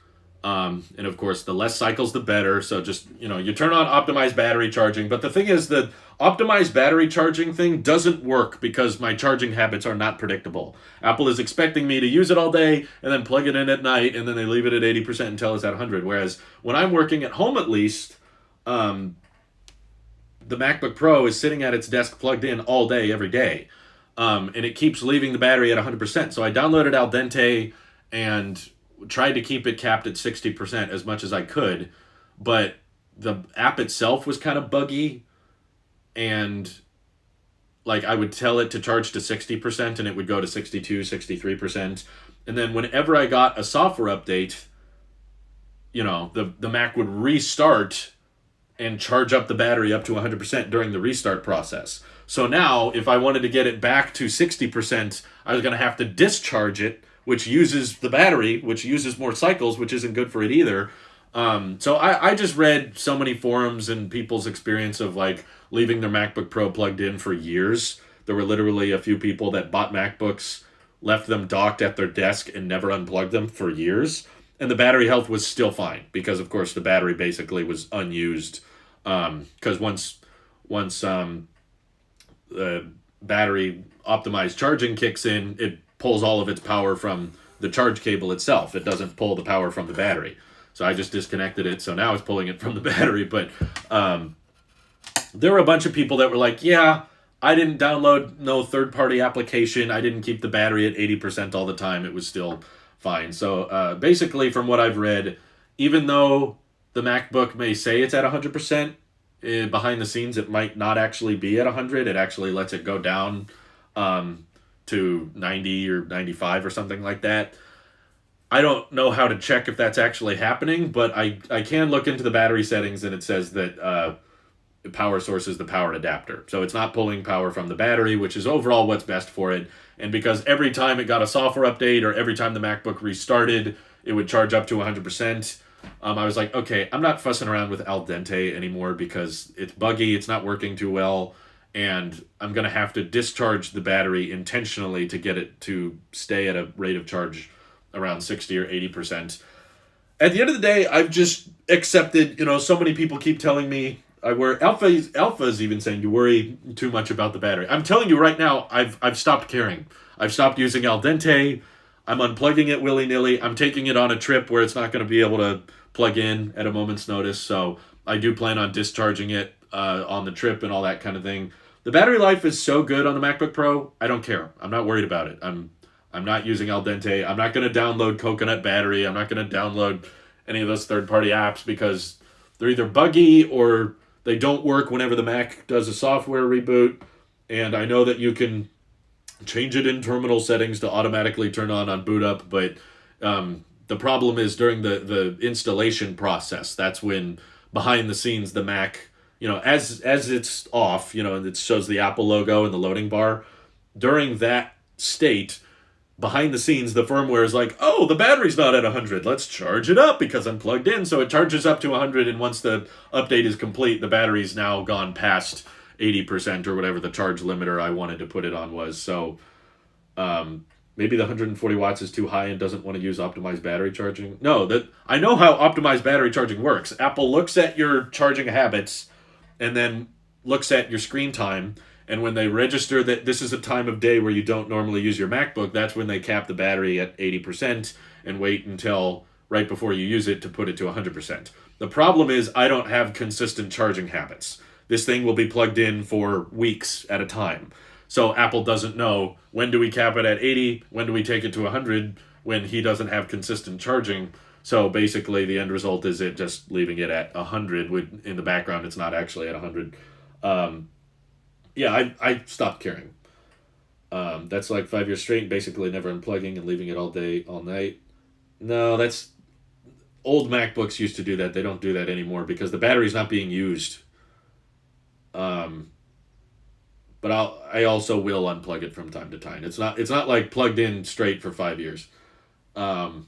And of course, the less cycles, the better. So just, you turn on optimized battery charging. But the thing is, the optimized battery charging thing doesn't work because my charging habits are not predictable. Apple is expecting me to use it all day and then plug it in at night, and then they leave it at 80% until it's at 100. Whereas when I'm working at home, at least, the MacBook Pro is sitting at its desk plugged in all day, every day. And it keeps leaving the battery at 100%. So I downloaded Al Dente and tried to keep it capped at 60% as much as I could. But the app itself was kind of buggy. And like I would tell it to charge to 60% and it would go to 62, 63%. And then whenever I got a software update, the Mac would restart and charge up the battery up to 100% during the restart process. So now, if I wanted to get it back to 60%, I was going to have to discharge it, which uses the battery, which uses more cycles, which isn't good for it either. So I just read so many forums and people's experience of like leaving their MacBook Pro plugged in for years. There were literally a few people that bought MacBooks, left them docked at their desk, and never unplugged them for years. And the battery health was still fine because, of course, the battery basically was unused. Because once the battery optimized charging kicks in, it pulls all of its power from the charge cable itself. It doesn't pull the power from the battery. So I just disconnected it. So now it's pulling it from the battery. But there were a bunch of people that were like, yeah, I didn't download no third-party application. I didn't keep the battery at 80% all the time. It was still fine. So basically, from what I've read, even though the MacBook may say it's at 100%, behind the scenes it might not actually be at 100. It actually lets it go down to 90 or 95 or something like that. I don't know how to check if that's actually happening, but I can look into the battery settings, and it says that the power source is the power adapter. So it's not pulling power from the battery, which is overall what's best for it. And because every time it got a software update or every time the MacBook restarted, it would charge up to 100%. I was like, okay, I'm not fussing around with Al Dente anymore because it's buggy, it's not working too well, and I'm going to have to discharge the battery intentionally to get it to stay at a rate of charge around 60 or 80%. At the end of the day, I've just accepted, so many people keep telling me, Alpha's even saying you worry too much about the battery. I'm telling you right now, I've stopped caring. I've stopped using Al Dente. I'm unplugging it willy-nilly. I'm taking it on a trip where it's not going to be able to plug in at a moment's notice. So I do plan on discharging it on the trip and all that kind of thing. The battery life is so good on the MacBook Pro, I don't care. I'm not worried about it. I'm not using Al Dente. I'm not going to download Coconut Battery. I'm not going to download any of those third-party apps because they're either buggy or they don't work whenever the Mac does a software reboot. And I know that you can change it in terminal settings to automatically turn on boot up, but the problem is during the installation process. That's when behind the scenes the Mac, as it's off, and it shows the Apple logo in the loading bar. During that state, behind the scenes, the firmware is like, oh, the battery's not at 100. Let's charge it up because I'm plugged in. So it charges up to 100, and once the update is complete, the battery's now gone past 80% or whatever the charge limiter I wanted to put it on was. So maybe the 140 watts is too high and doesn't want to use optimized battery charging. No, I know how optimized battery charging works. Apple looks at your charging habits and then looks at your screen time. And when they register that this is a time of day where you don't normally use your MacBook, that's when they cap the battery at 80% and wait until right before you use it to put it to 100%. The problem is I don't have consistent charging habits. This thing will be plugged in for weeks at a time. So Apple doesn't know when do we cap it at 80, when do we take it to 100, when he doesn't have consistent charging. So basically the end result is it just leaving it at 100. In the background, it's not actually at 100. Yeah, I stopped caring. That's like 5 years straight, basically never unplugging and leaving it all day, all night. No, that's... Old MacBooks used to do that. They don't do that anymore because the battery's not being used. but I also will unplug it from time to time. It's not like plugged in straight for 5 years. Um,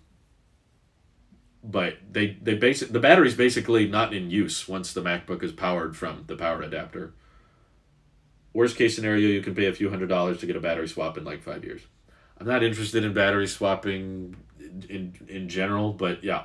but the battery's basically not in use once the MacBook is powered from the power adapter. Worst case scenario, you can pay a few $100s to get a battery swap in like 5 years. I'm not interested in battery swapping in general, but yeah,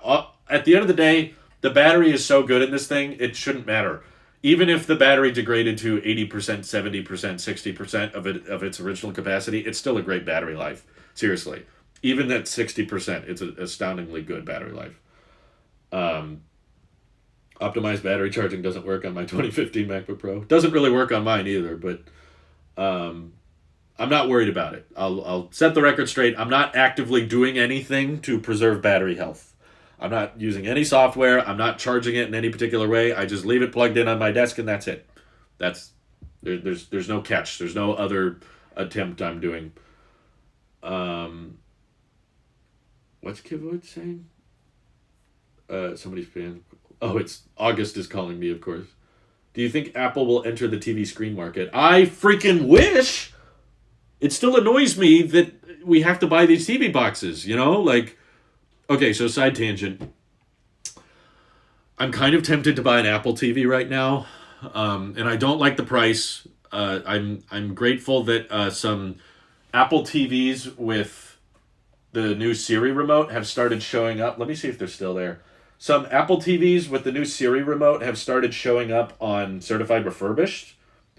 at the end of the day, the battery is so good in this thing, it shouldn't matter. Even if the battery degraded to 80%, 70%, 60% of its original capacity, it's still a great battery life. Seriously. Even at 60%, it's an astoundingly good battery life. Um, Optimized battery charging doesn't work on my 2015 MacBook Pro. Doesn't really work on mine either, but um, I'm not worried about it. I'll set the record straight. I'm not actively doing anything to preserve battery health. I'm not using any software. I'm not charging it in any particular way. I just leave it plugged in on my desk and that's it. There's no catch. There's no other attempt I'm doing. What's Kivoid saying? Somebody's fan. Oh, it's August is calling me, of course. Do you think Apple will enter the TV screen market? I freaking wish! It still annoys me that we have to buy these TV boxes, you know? Like, okay, so side tangent. I'm kind of tempted to buy an Apple TV right now, and I don't like the price. I'm grateful that some Apple TVs with the new Siri remote have started showing up. Let me see if they're still there. Some Apple TVs with the new Siri remote have started showing up on Certified Refurbished,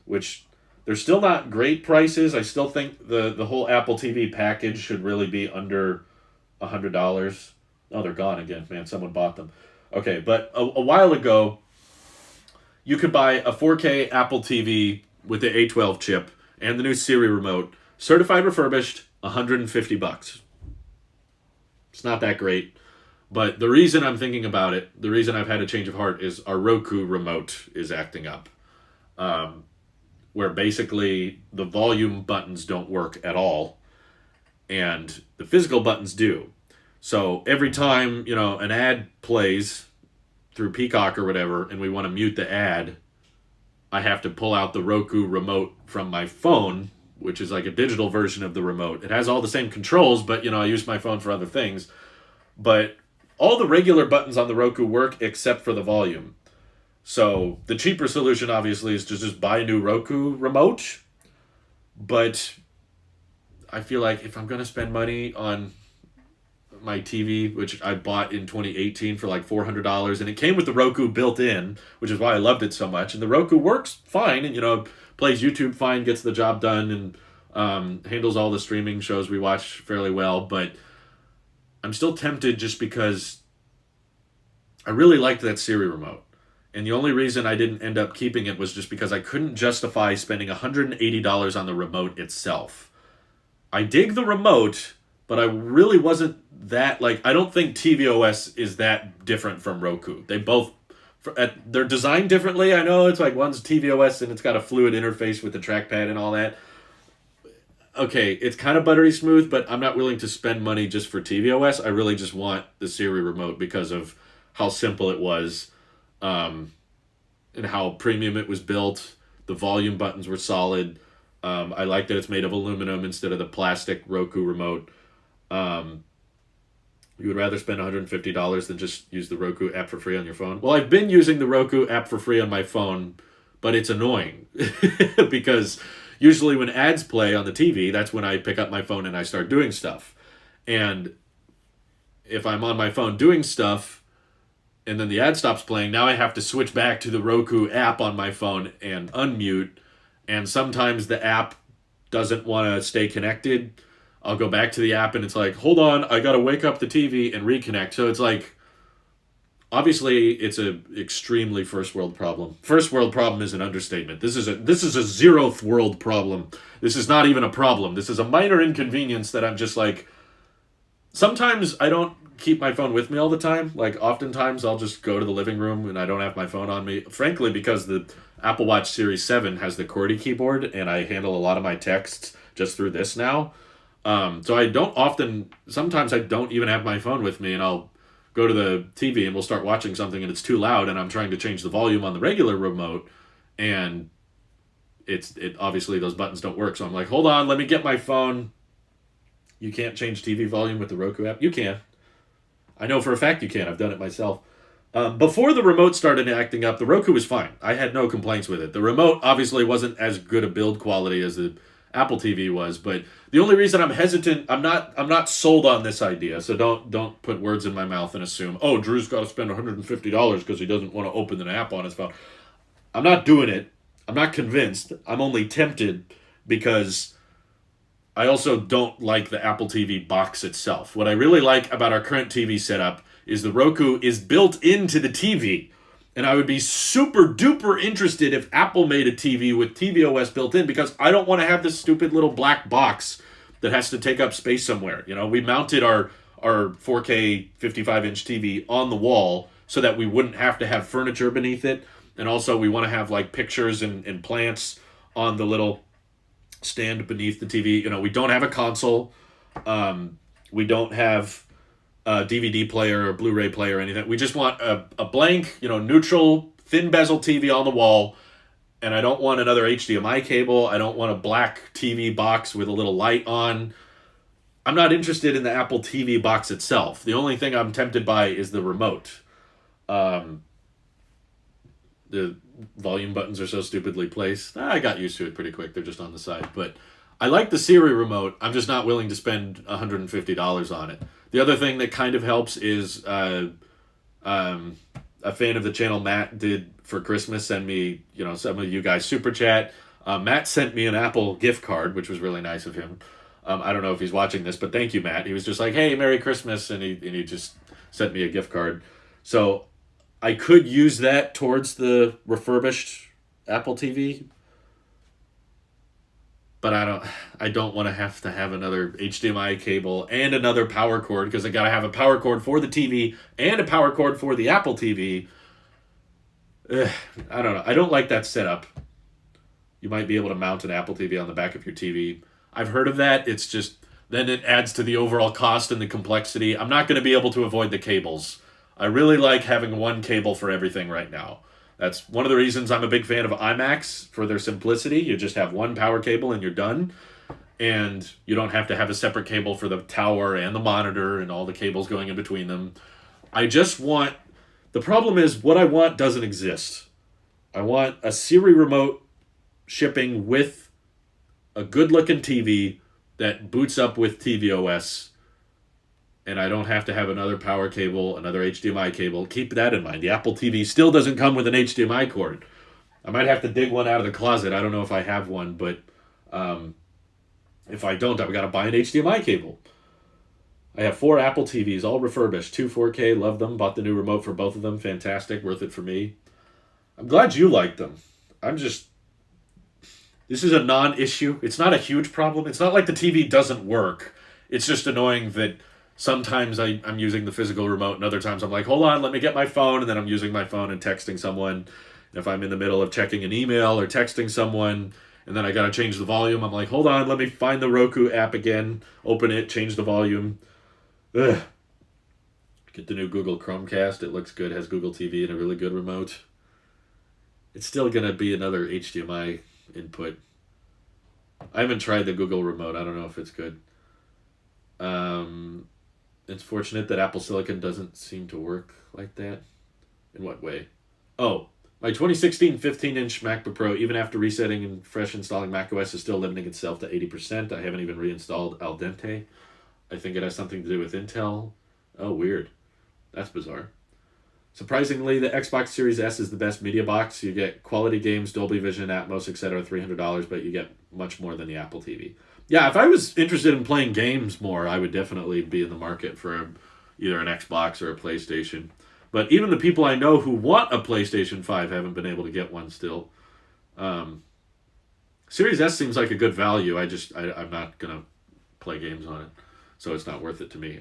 which they're still not great prices. I still think the whole Apple TV package should really be under $100. Oh, they're gone again, man. Someone bought them. Okay, but a while ago, you could buy a 4K Apple TV with the A12 chip and the new Siri remote, Certified Refurbished, $150. It's not that great. But the reason I'm thinking about it, the reason I've had a change of heart is our Roku remote is acting up. Where basically the volume buttons don't work at all. And the physical buttons do. So every time, an ad plays through Peacock or whatever, and we want to mute the ad, I have to pull out the Roku remote from my phone, which is like a digital version of the remote. It has all the same controls, but, I use my phone for other things. But all the regular buttons on the Roku work except for the volume. So the cheaper solution, obviously, is to just buy a new Roku remote. But I feel like if I'm going to spend money on my TV, which I bought in 2018 for like $400, and it came with the Roku built in, which is why I loved it so much. And the Roku works fine, and plays YouTube fine, gets the job done, and handles all the streaming shows we watch fairly well. But I'm still tempted just because I really liked that Siri remote. And the only reason I didn't end up keeping it was just because I couldn't justify spending $180 on the remote itself. I dig the remote, but I really wasn't that, I don't think tvOS is that different from Roku. They both, they're designed differently. I know it's like one's tvOS and it's got a fluid interface with the trackpad and all that. Okay, it's kind of buttery smooth, but I'm not willing to spend money just for tvOS. I really just want the Siri remote because of how simple it was, and how premium it was built. The volume buttons were solid. I like that it's made of aluminum instead of the plastic Roku remote. You would rather spend $150 than just use the Roku app for free on your phone? Well, I've been using the Roku app for free on my phone, but it's annoying because usually when ads play on the TV, that's when I pick up my phone and I start doing stuff. And if I'm on my phone doing stuff and then the ad stops playing, now I have to switch back to the Roku app on my phone and unmute. And sometimes the app doesn't want to stay connected. I'll go back to the app and it's like, hold on, I got to wake up the TV and reconnect. So it's like, obviously it's a extremely first world problem. First world problem is an understatement. This is a 0th world problem. This is not even a problem. This is a minor inconvenience that I'm just like, sometimes I don't keep my phone with me all the time. Like oftentimes I'll just go to the living room and I don't have my phone on me. Frankly, because the Apple Watch Series 7 has the QWERTY keyboard and I handle a lot of my texts just through this now. So I don't sometimes I don't even have my phone with me and I'll go to the TV and we'll start watching something and it's too loud and I'm trying to change the volume on the regular remote and it obviously those buttons don't work. So I'm like, hold on, let me get my phone. You can't change TV volume with the Roku app. You can. I know for a fact you can. I've done it myself. Before the remote started acting up, the Roku was fine. I had no complaints with it. The remote obviously wasn't as good a build quality as the Apple TV was, but the only reason I'm hesitant, I'm not sold on this idea. So don't put words in my mouth and assume, oh, Drew's got to spend $150 because he doesn't want to open an app on his phone. I'm not doing it. I'm not convinced. I'm only tempted because I also don't like the Apple TV box itself. What I really like about our current TV setup is the Roku is built into the TV. And I would be super duper interested if Apple made a TV with tvOS built in, because I don't want to have this stupid little black box that has to take up space somewhere. You know, we mounted our 4K 55-inch TV on the wall so that we wouldn't have to have furniture beneath it. And also we want to have like pictures and plants on the little stand beneath the TV. You know, we don't have a console. We don't have a DVD player or Blu-ray player or anything. We just want a blank, neutral, thin bezel TV on the wall. And I don't want another HDMI cable. I don't want a black TV box with a little light on. I'm not interested in the Apple TV box itself. The only thing I'm tempted by is the remote. The volume buttons are so stupidly placed. I got used to it pretty quick. They're just on the side. But I like the Siri remote. I'm just not willing to spend $150 on it. The other thing that kind of helps is a fan of the channel, Matt, did for Christmas send me, some of you guys super chat. Matt sent me an Apple gift card, which was really nice of him. I don't know if he's watching this, but thank you, Matt. He was just like, hey, Merry Christmas, and he just sent me a gift card. So I could use that towards the refurbished Apple TV, but I don't want to have another HDMI cable and another power cord, because I got to have a power cord for the TV and a power cord for the Apple TV. I don't know. I don't like that setup. You might be able to mount an Apple TV on the back of your TV. I've heard of that. It's just, then it adds to the overall cost and the complexity. I'm not going to be able to avoid the cables. I really like having one cable for everything right now. That's one of the reasons I'm a big fan of iMacs, for their simplicity. You just have one power cable and you're done. And you don't have to have a separate cable for the tower and the monitor and all the cables going in between them. The problem is, what I want doesn't exist. I want a Siri remote shipping with a good-looking TV that boots up with tvOS, and I don't have to have another power cable, another HDMI cable. Keep that in mind. The Apple TV still doesn't come with an HDMI cord. I might have to dig one out of the closet. I don't know if I have one, but if I don't, I've got to buy an HDMI cable. I have 4 Apple TVs, all refurbished. 2 4K, love them. Bought the new remote for both of them. Fantastic, worth it for me. I'm glad you like them. This is a non-issue. It's not a huge problem. It's not like the TV doesn't work. It's just annoying that sometimes I'm using the physical remote, and other times I'm like, hold on, let me get my phone, and then I'm using my phone and texting someone. And if I'm in the middle of checking an email or texting someone, and then I got to change the volume, I'm like, hold on, let me find the Roku app again, open it, change the volume. Ugh. Get the new Google Chromecast. It looks good, has Google TV and a really good remote. It's still going to be another HDMI input. I haven't tried the Google remote. I don't know if it's good. It's fortunate that Apple Silicon doesn't seem to work like that. In what way? Oh, my 2016 15-inch MacBook Pro, even after resetting and fresh installing macOS, is still limiting itself to 80%. I haven't even reinstalled Al Dente. I think it has something to do with Intel. Oh, weird. That's bizarre. Surprisingly, the Xbox Series S is the best media box. You get quality games, Dolby Vision, Atmos, etc., $300, but you get much more than the Apple TV. Yeah, if I was interested in playing games more, I would definitely be in the market for either an Xbox or a PlayStation. But even the people I know who want a PlayStation 5 haven't been able to get one still. Series S seems like a good value. I'm not going to play games on it, so it's not worth it to me.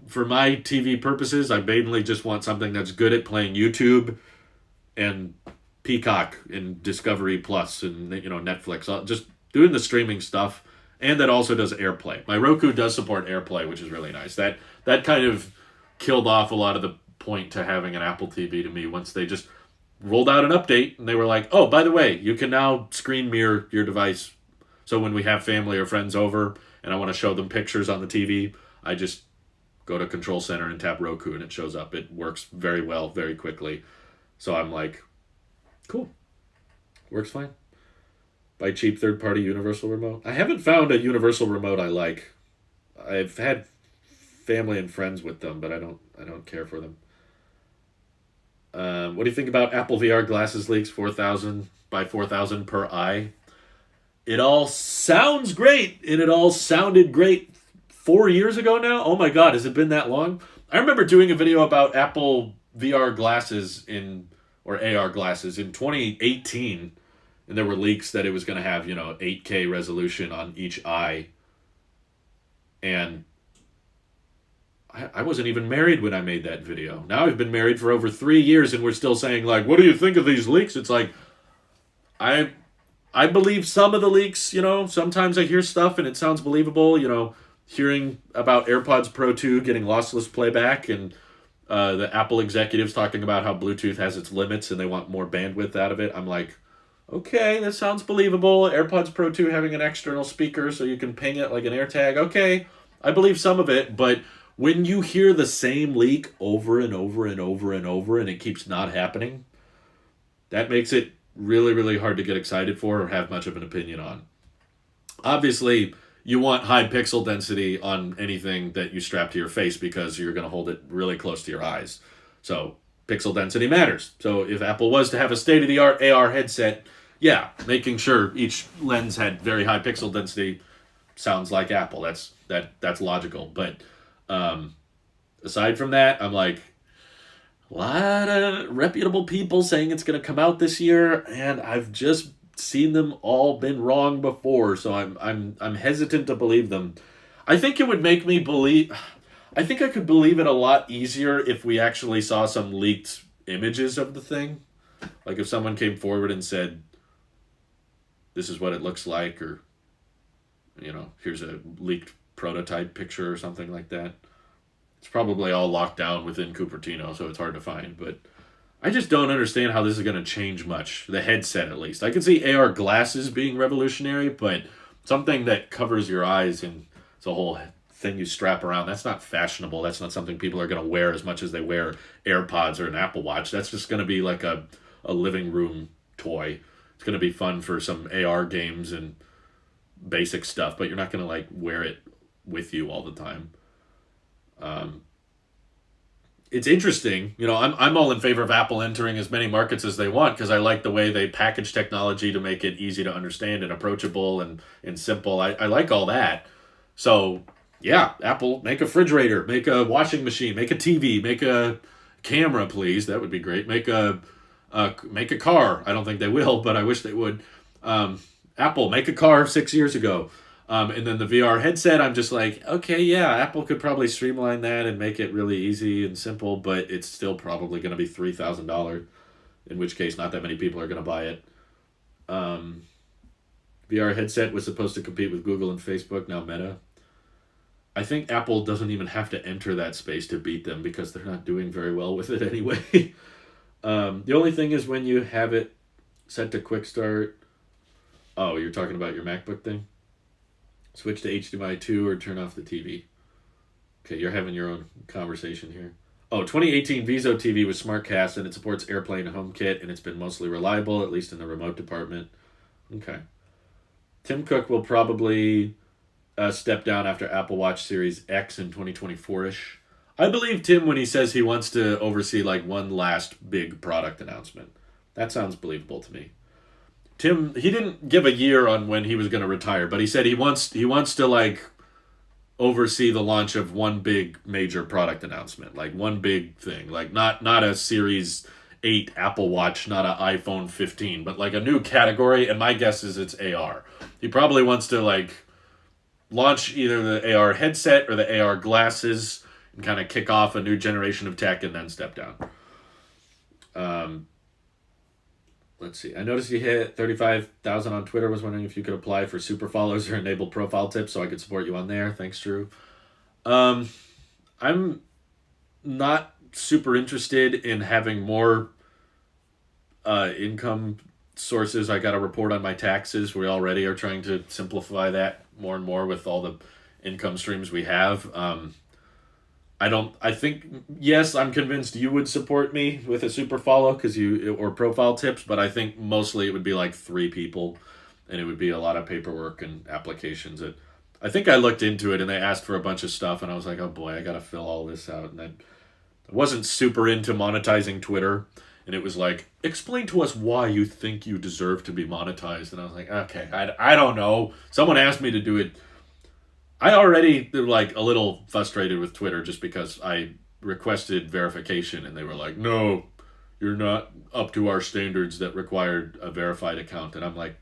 For my TV purposes, I mainly just want something that's good at playing YouTube and Peacock and Discovery Plus and Netflix. Just doing the streaming stuff, and that also does AirPlay. My Roku does support AirPlay, which is really nice. That kind of killed off a lot of the point to having an Apple TV to me once they just rolled out an update and they were like, oh, by the way, you can now screen mirror your device. So when we have family or friends over and I want to show them pictures on the TV, I just go to Control Center and tap Roku and it shows up. It works very well, very quickly. So I'm like, cool. Works fine. Buy cheap third-party universal remote. I haven't found a universal remote I like. I've had family and friends with them, but I don't care for them. What do you think about Apple VR glasses leaks? 4,000 by 4,000 per eye. It all sounds great, and it all sounded great 4 years ago now. Oh my God, has it been that long? I remember doing a video about Apple VR glasses or AR glasses in 2018, and there were leaks that it was going to have 8K resolution on each eye, and I wasn't even married when I made that video. Now I've been married for over 3 years and we're still saying, like, what do you think of these leaks? It's like, I believe some of the leaks, sometimes I hear stuff and it sounds believable, hearing about AirPods Pro 2 getting lossless playback and the Apple executives talking about how Bluetooth has its limits and they want more bandwidth out of it. I'm like, okay, that sounds believable. AirPods Pro 2 having an external speaker so you can ping it like an AirTag. Okay, I believe some of it, but when you hear the same leak over and over and over and over and it keeps not happening, that makes it really, really hard to get excited for or have much of an opinion on. Obviously, you want high pixel density on anything that you strap to your face because you're going to hold it really close to your eyes. So pixel density matters. So if Apple was to have a state-of-the-art AR headset, yeah, making sure each lens had very high pixel density sounds like Apple. That's logical. But aside from that, I'm like, a lot of reputable people saying it's going to come out this year, and I've just seen them all been wrong before, so I'm hesitant to believe them. I think it would make me believe. I think I could believe it a lot easier if we actually saw some leaked images of the thing, like if someone came forward and said, "This is what it looks like," or here's a leaked prototype picture or something like that. It's probably all locked down within Cupertino, so it's hard to find. But I just don't understand how this is going to change much. The headset, at least. I can see AR glasses being revolutionary, but something that covers your eyes and it's a whole thing you strap around, that's not fashionable. That's not something people are going to wear as much as they wear AirPods or an Apple Watch. That's just going to be like a living room toy. It's going to be fun for some AR games and basic stuff, but you're not going to wear it with you all the time. It's interesting. I'm all in favor of Apple entering as many markets as they want because I like the way they package technology to make it easy to understand and approachable and simple. I like all that. So, yeah, Apple, make a refrigerator, make a washing machine, make a TV, make a camera, please. That would be great. Make a car. I don't think they will, but I wish they would. Apple, make a car 6 years ago. And then the VR headset, I'm just like, okay, yeah, Apple could probably streamline that and make it really easy and simple, but it's still probably going to be $3,000, in which case not that many people are going to buy it. VR headset was supposed to compete with Google and Facebook, now Meta. I think Apple doesn't even have to enter that space to beat them because they're not doing very well with it anyway. The only thing is when you have it set to quick start. Oh, you're talking about your MacBook thing? Switch to HDMI 2 or turn off the TV. Okay, you're having your own conversation here. Oh, 2018 Viso TV with SmartCast, and it supports AirPlay and HomeKit, and it's been mostly reliable, at least in the remote department. Okay. Tim Cook will probably step down after Apple Watch Series X in 2024-ish. I believe Tim when he says he wants to oversee one last big product announcement. That sounds believable to me. Tim, he didn't give a year on when he was going to retire, but he said he wants to oversee the launch of one big major product announcement, one big thing, not a Series 8 Apple Watch, not an iPhone 15, but a new category, and my guess is it's AR. He probably wants to launch either the AR headset or the AR glasses and kind of kick off a new generation of tech and then step down. Let's see. I noticed you hit 35,000 on Twitter. Was wondering if you could apply for super follows or enable profile tips so I could support you on there. Thanks, Drew. I'm not super interested in having more income sources. I got to report on my taxes. We already are trying to simplify that more and more with all the income streams we have. I think, yes, I'm convinced you would support me with a super follow or profile tips, but I think mostly it would be like 3 people, and it would be a lot of paperwork and applications. I think I looked into it and they asked for a bunch of stuff, and I was like, oh boy, I got to fill all this out. And I wasn't super into monetizing Twitter, and it was like, explain to us why you think you deserve to be monetized. And I was like, okay, I don't know. Someone asked me to do it. I already like a little frustrated with Twitter just because I requested verification and they were like, "No, you're not up to our standards that required a verified account." And I'm like,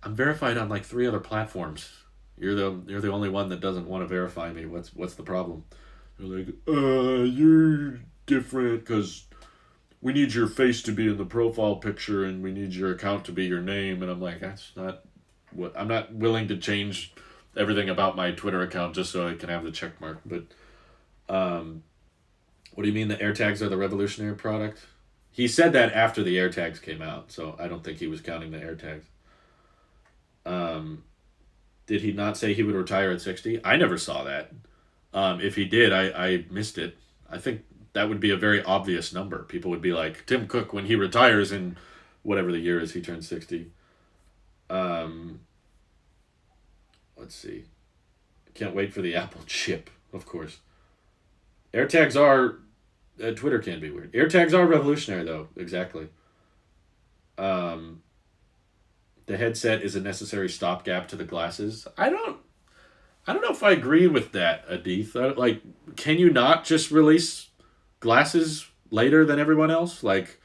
"I'm verified on like 3 other platforms. You're the only one that doesn't want to verify me. What's the problem?" They're like, you're different because we need your face to be in the profile picture and we need your account to be your name." And I'm like, that's not what I'm not willing to change everything about my Twitter account just so I can have the check mark. But what do you mean the AirTags are the revolutionary product? He said that after the AirTags came out, so I don't think he was counting the AirTags. Did he not say he would retire at 60? I never saw that. If he did, I missed it. I think that would be a very obvious number. People would be like, Tim Cook, when he retires in whatever the year is he turns 60. Let's see. Can't wait for the Apple chip, of course. AirTags are... Twitter can be weird. AirTags are revolutionary, though. Exactly. The headset is a necessary stopgap to the glasses. I don't know if I agree with that, Adith. Like, can you not just release glasses later than everyone else? Like,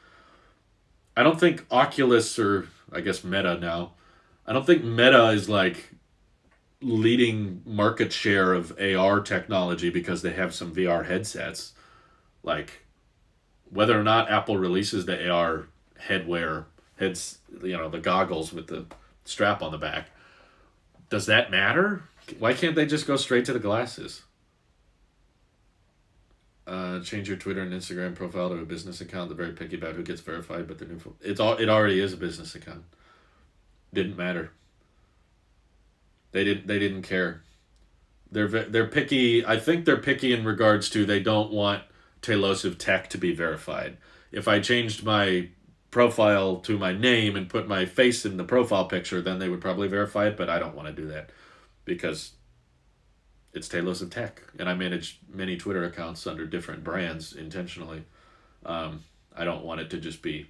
I don't think Oculus, or I guess Meta now, I don't think Meta is like leading market share of AR technology because they have some VR headsets. Like, whether or not Apple releases the AR the goggles with the strap on the back, does that matter? Why can't they just go straight to the glasses? Change your Twitter and Instagram profile to a business account. They're very picky about who gets verified, but it already is a business account. Didn't matter. They didn't care. They're picky. I think they're picky in regards to they don't want Tailosive tech to be verified. If I changed my profile to my name and put my face in the profile picture, then they would probably verify it, but I don't want to do that because it's Tailosive tech, and I manage many Twitter accounts under different brands intentionally. I don't want it to just be...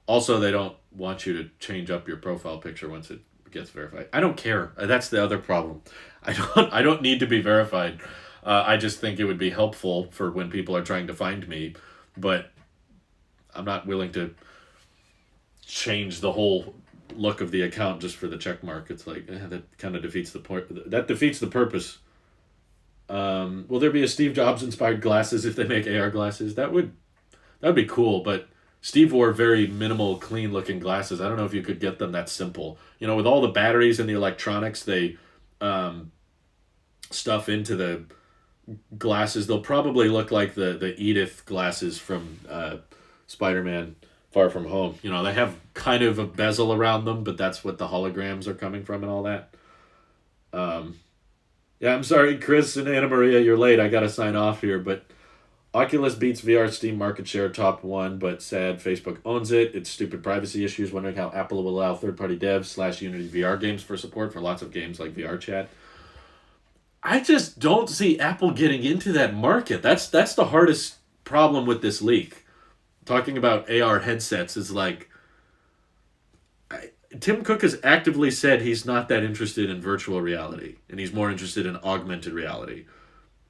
Also, they don't want you to change up your profile picture once it gets verified. I don't care. That's the other problem. I don't need to be verified. I just think it would be helpful for when people are trying to find me, but I'm not willing to change the whole look of the account just for the check mark. It's like, that kind of defeats the point. That defeats the purpose. Will there be a Steve Jobs inspired glasses if they make AR glasses? That would be cool, but Steve wore very minimal, clean looking glasses. I don't know if you could get them that simple. With all the batteries and the electronics they stuff into the glasses, they'll probably look like the Edith glasses from Spider-Man Far From Home. They have kind of a bezel around them, but that's what the holograms are coming from and all that. Yeah, I'm sorry, Chris and Anna Maria, you're late. I got to sign off here, but Oculus beats VR Steam market share top 1, but sad Facebook owns it. It's stupid privacy issues, wondering how Apple will allow third-party devs / Unity VR games for support for lots of games like VR Chat. I just don't see Apple getting into that market. That's the hardest problem with this leak. Talking about AR headsets is like... Tim Cook has actively said he's not that interested in virtual reality, and he's more interested in augmented reality.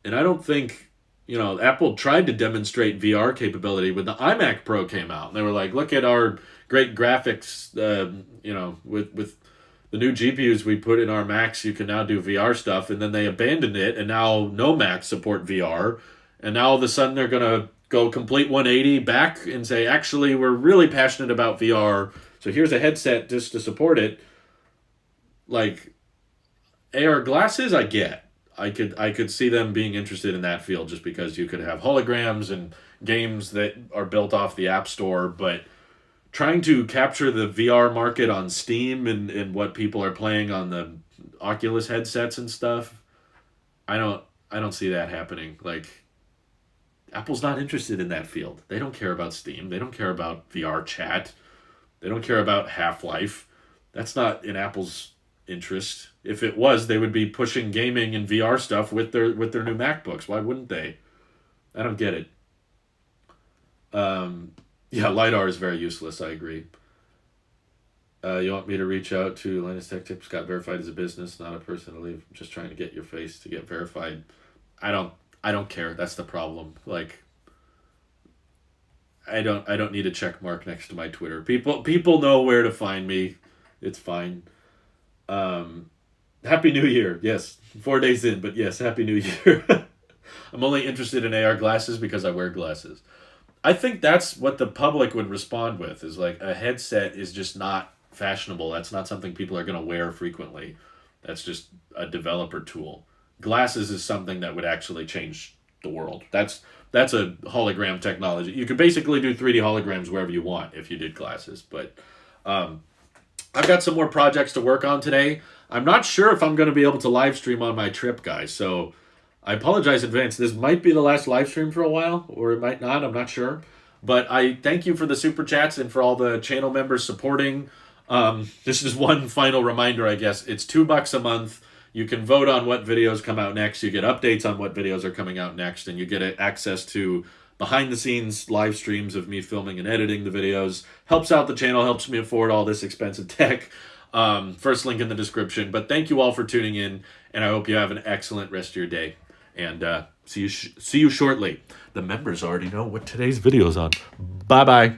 And I don't think, Apple tried to demonstrate VR capability when the iMac Pro came out. And they were like, look at our great graphics, with the new GPUs we put in our Macs, you can now do VR stuff. And then they abandoned it, and now no Macs support VR. And now all of a sudden they're going to go complete 180 back and say, actually, we're really passionate about VR, so here's a headset just to support it. Like, AR glasses, I get. I could see them being interested in that field just because you could have holograms and games that are built off the App Store, but trying to capture the VR market on Steam and what people are playing on the Oculus headsets and stuff. I don't see that happening. Like, Apple's not interested in that field. They don't care about Steam. They don't care about VR chat. They don't care about Half-Life. That's not in Apple's interest. If it was, they would be pushing gaming and VR stuff with their new MacBooks. Why wouldn't they? I don't get it. Yeah, LiDAR is very useless. I agree. You want me to reach out to Linus Tech Tips? Got verified as a business, not a person to leave. I'm just trying to get your face to get verified. I don't. I don't care. That's the problem. Like, I don't need a check mark next to my Twitter. People know where to find me. It's fine. Um, Happy New Year. Yes, 4 days in, but yes, Happy New Year. I'm only interested in AR glasses because I wear glasses. I think that's what the public would respond with is like a headset is just not fashionable. That's not something people are going to wear frequently. That's just a developer tool. Glasses is something that would actually change the world. That's a hologram technology. You could basically do 3D holograms wherever you want if you did glasses. But um, I've got some more projects to work on today. I'm not sure if I'm going to be able to live stream on my trip, guys. So I apologize in advance. This might be the last live stream for a while, or it might not. I'm not sure. But I thank you for the super chats and for all the channel members supporting. This is one final reminder, I guess. It's $2 a month. You can vote on what videos come out next. You get updates on what videos are coming out next, and you get access to behind the scenes live streams of me filming and editing the videos. Helps out the channel, helps me afford all this expensive tech. First link in the description. But thank you all for tuning in, and I hope you have an excellent rest of your day. And see you shortly. The members already know what today's video is on. Bye-bye.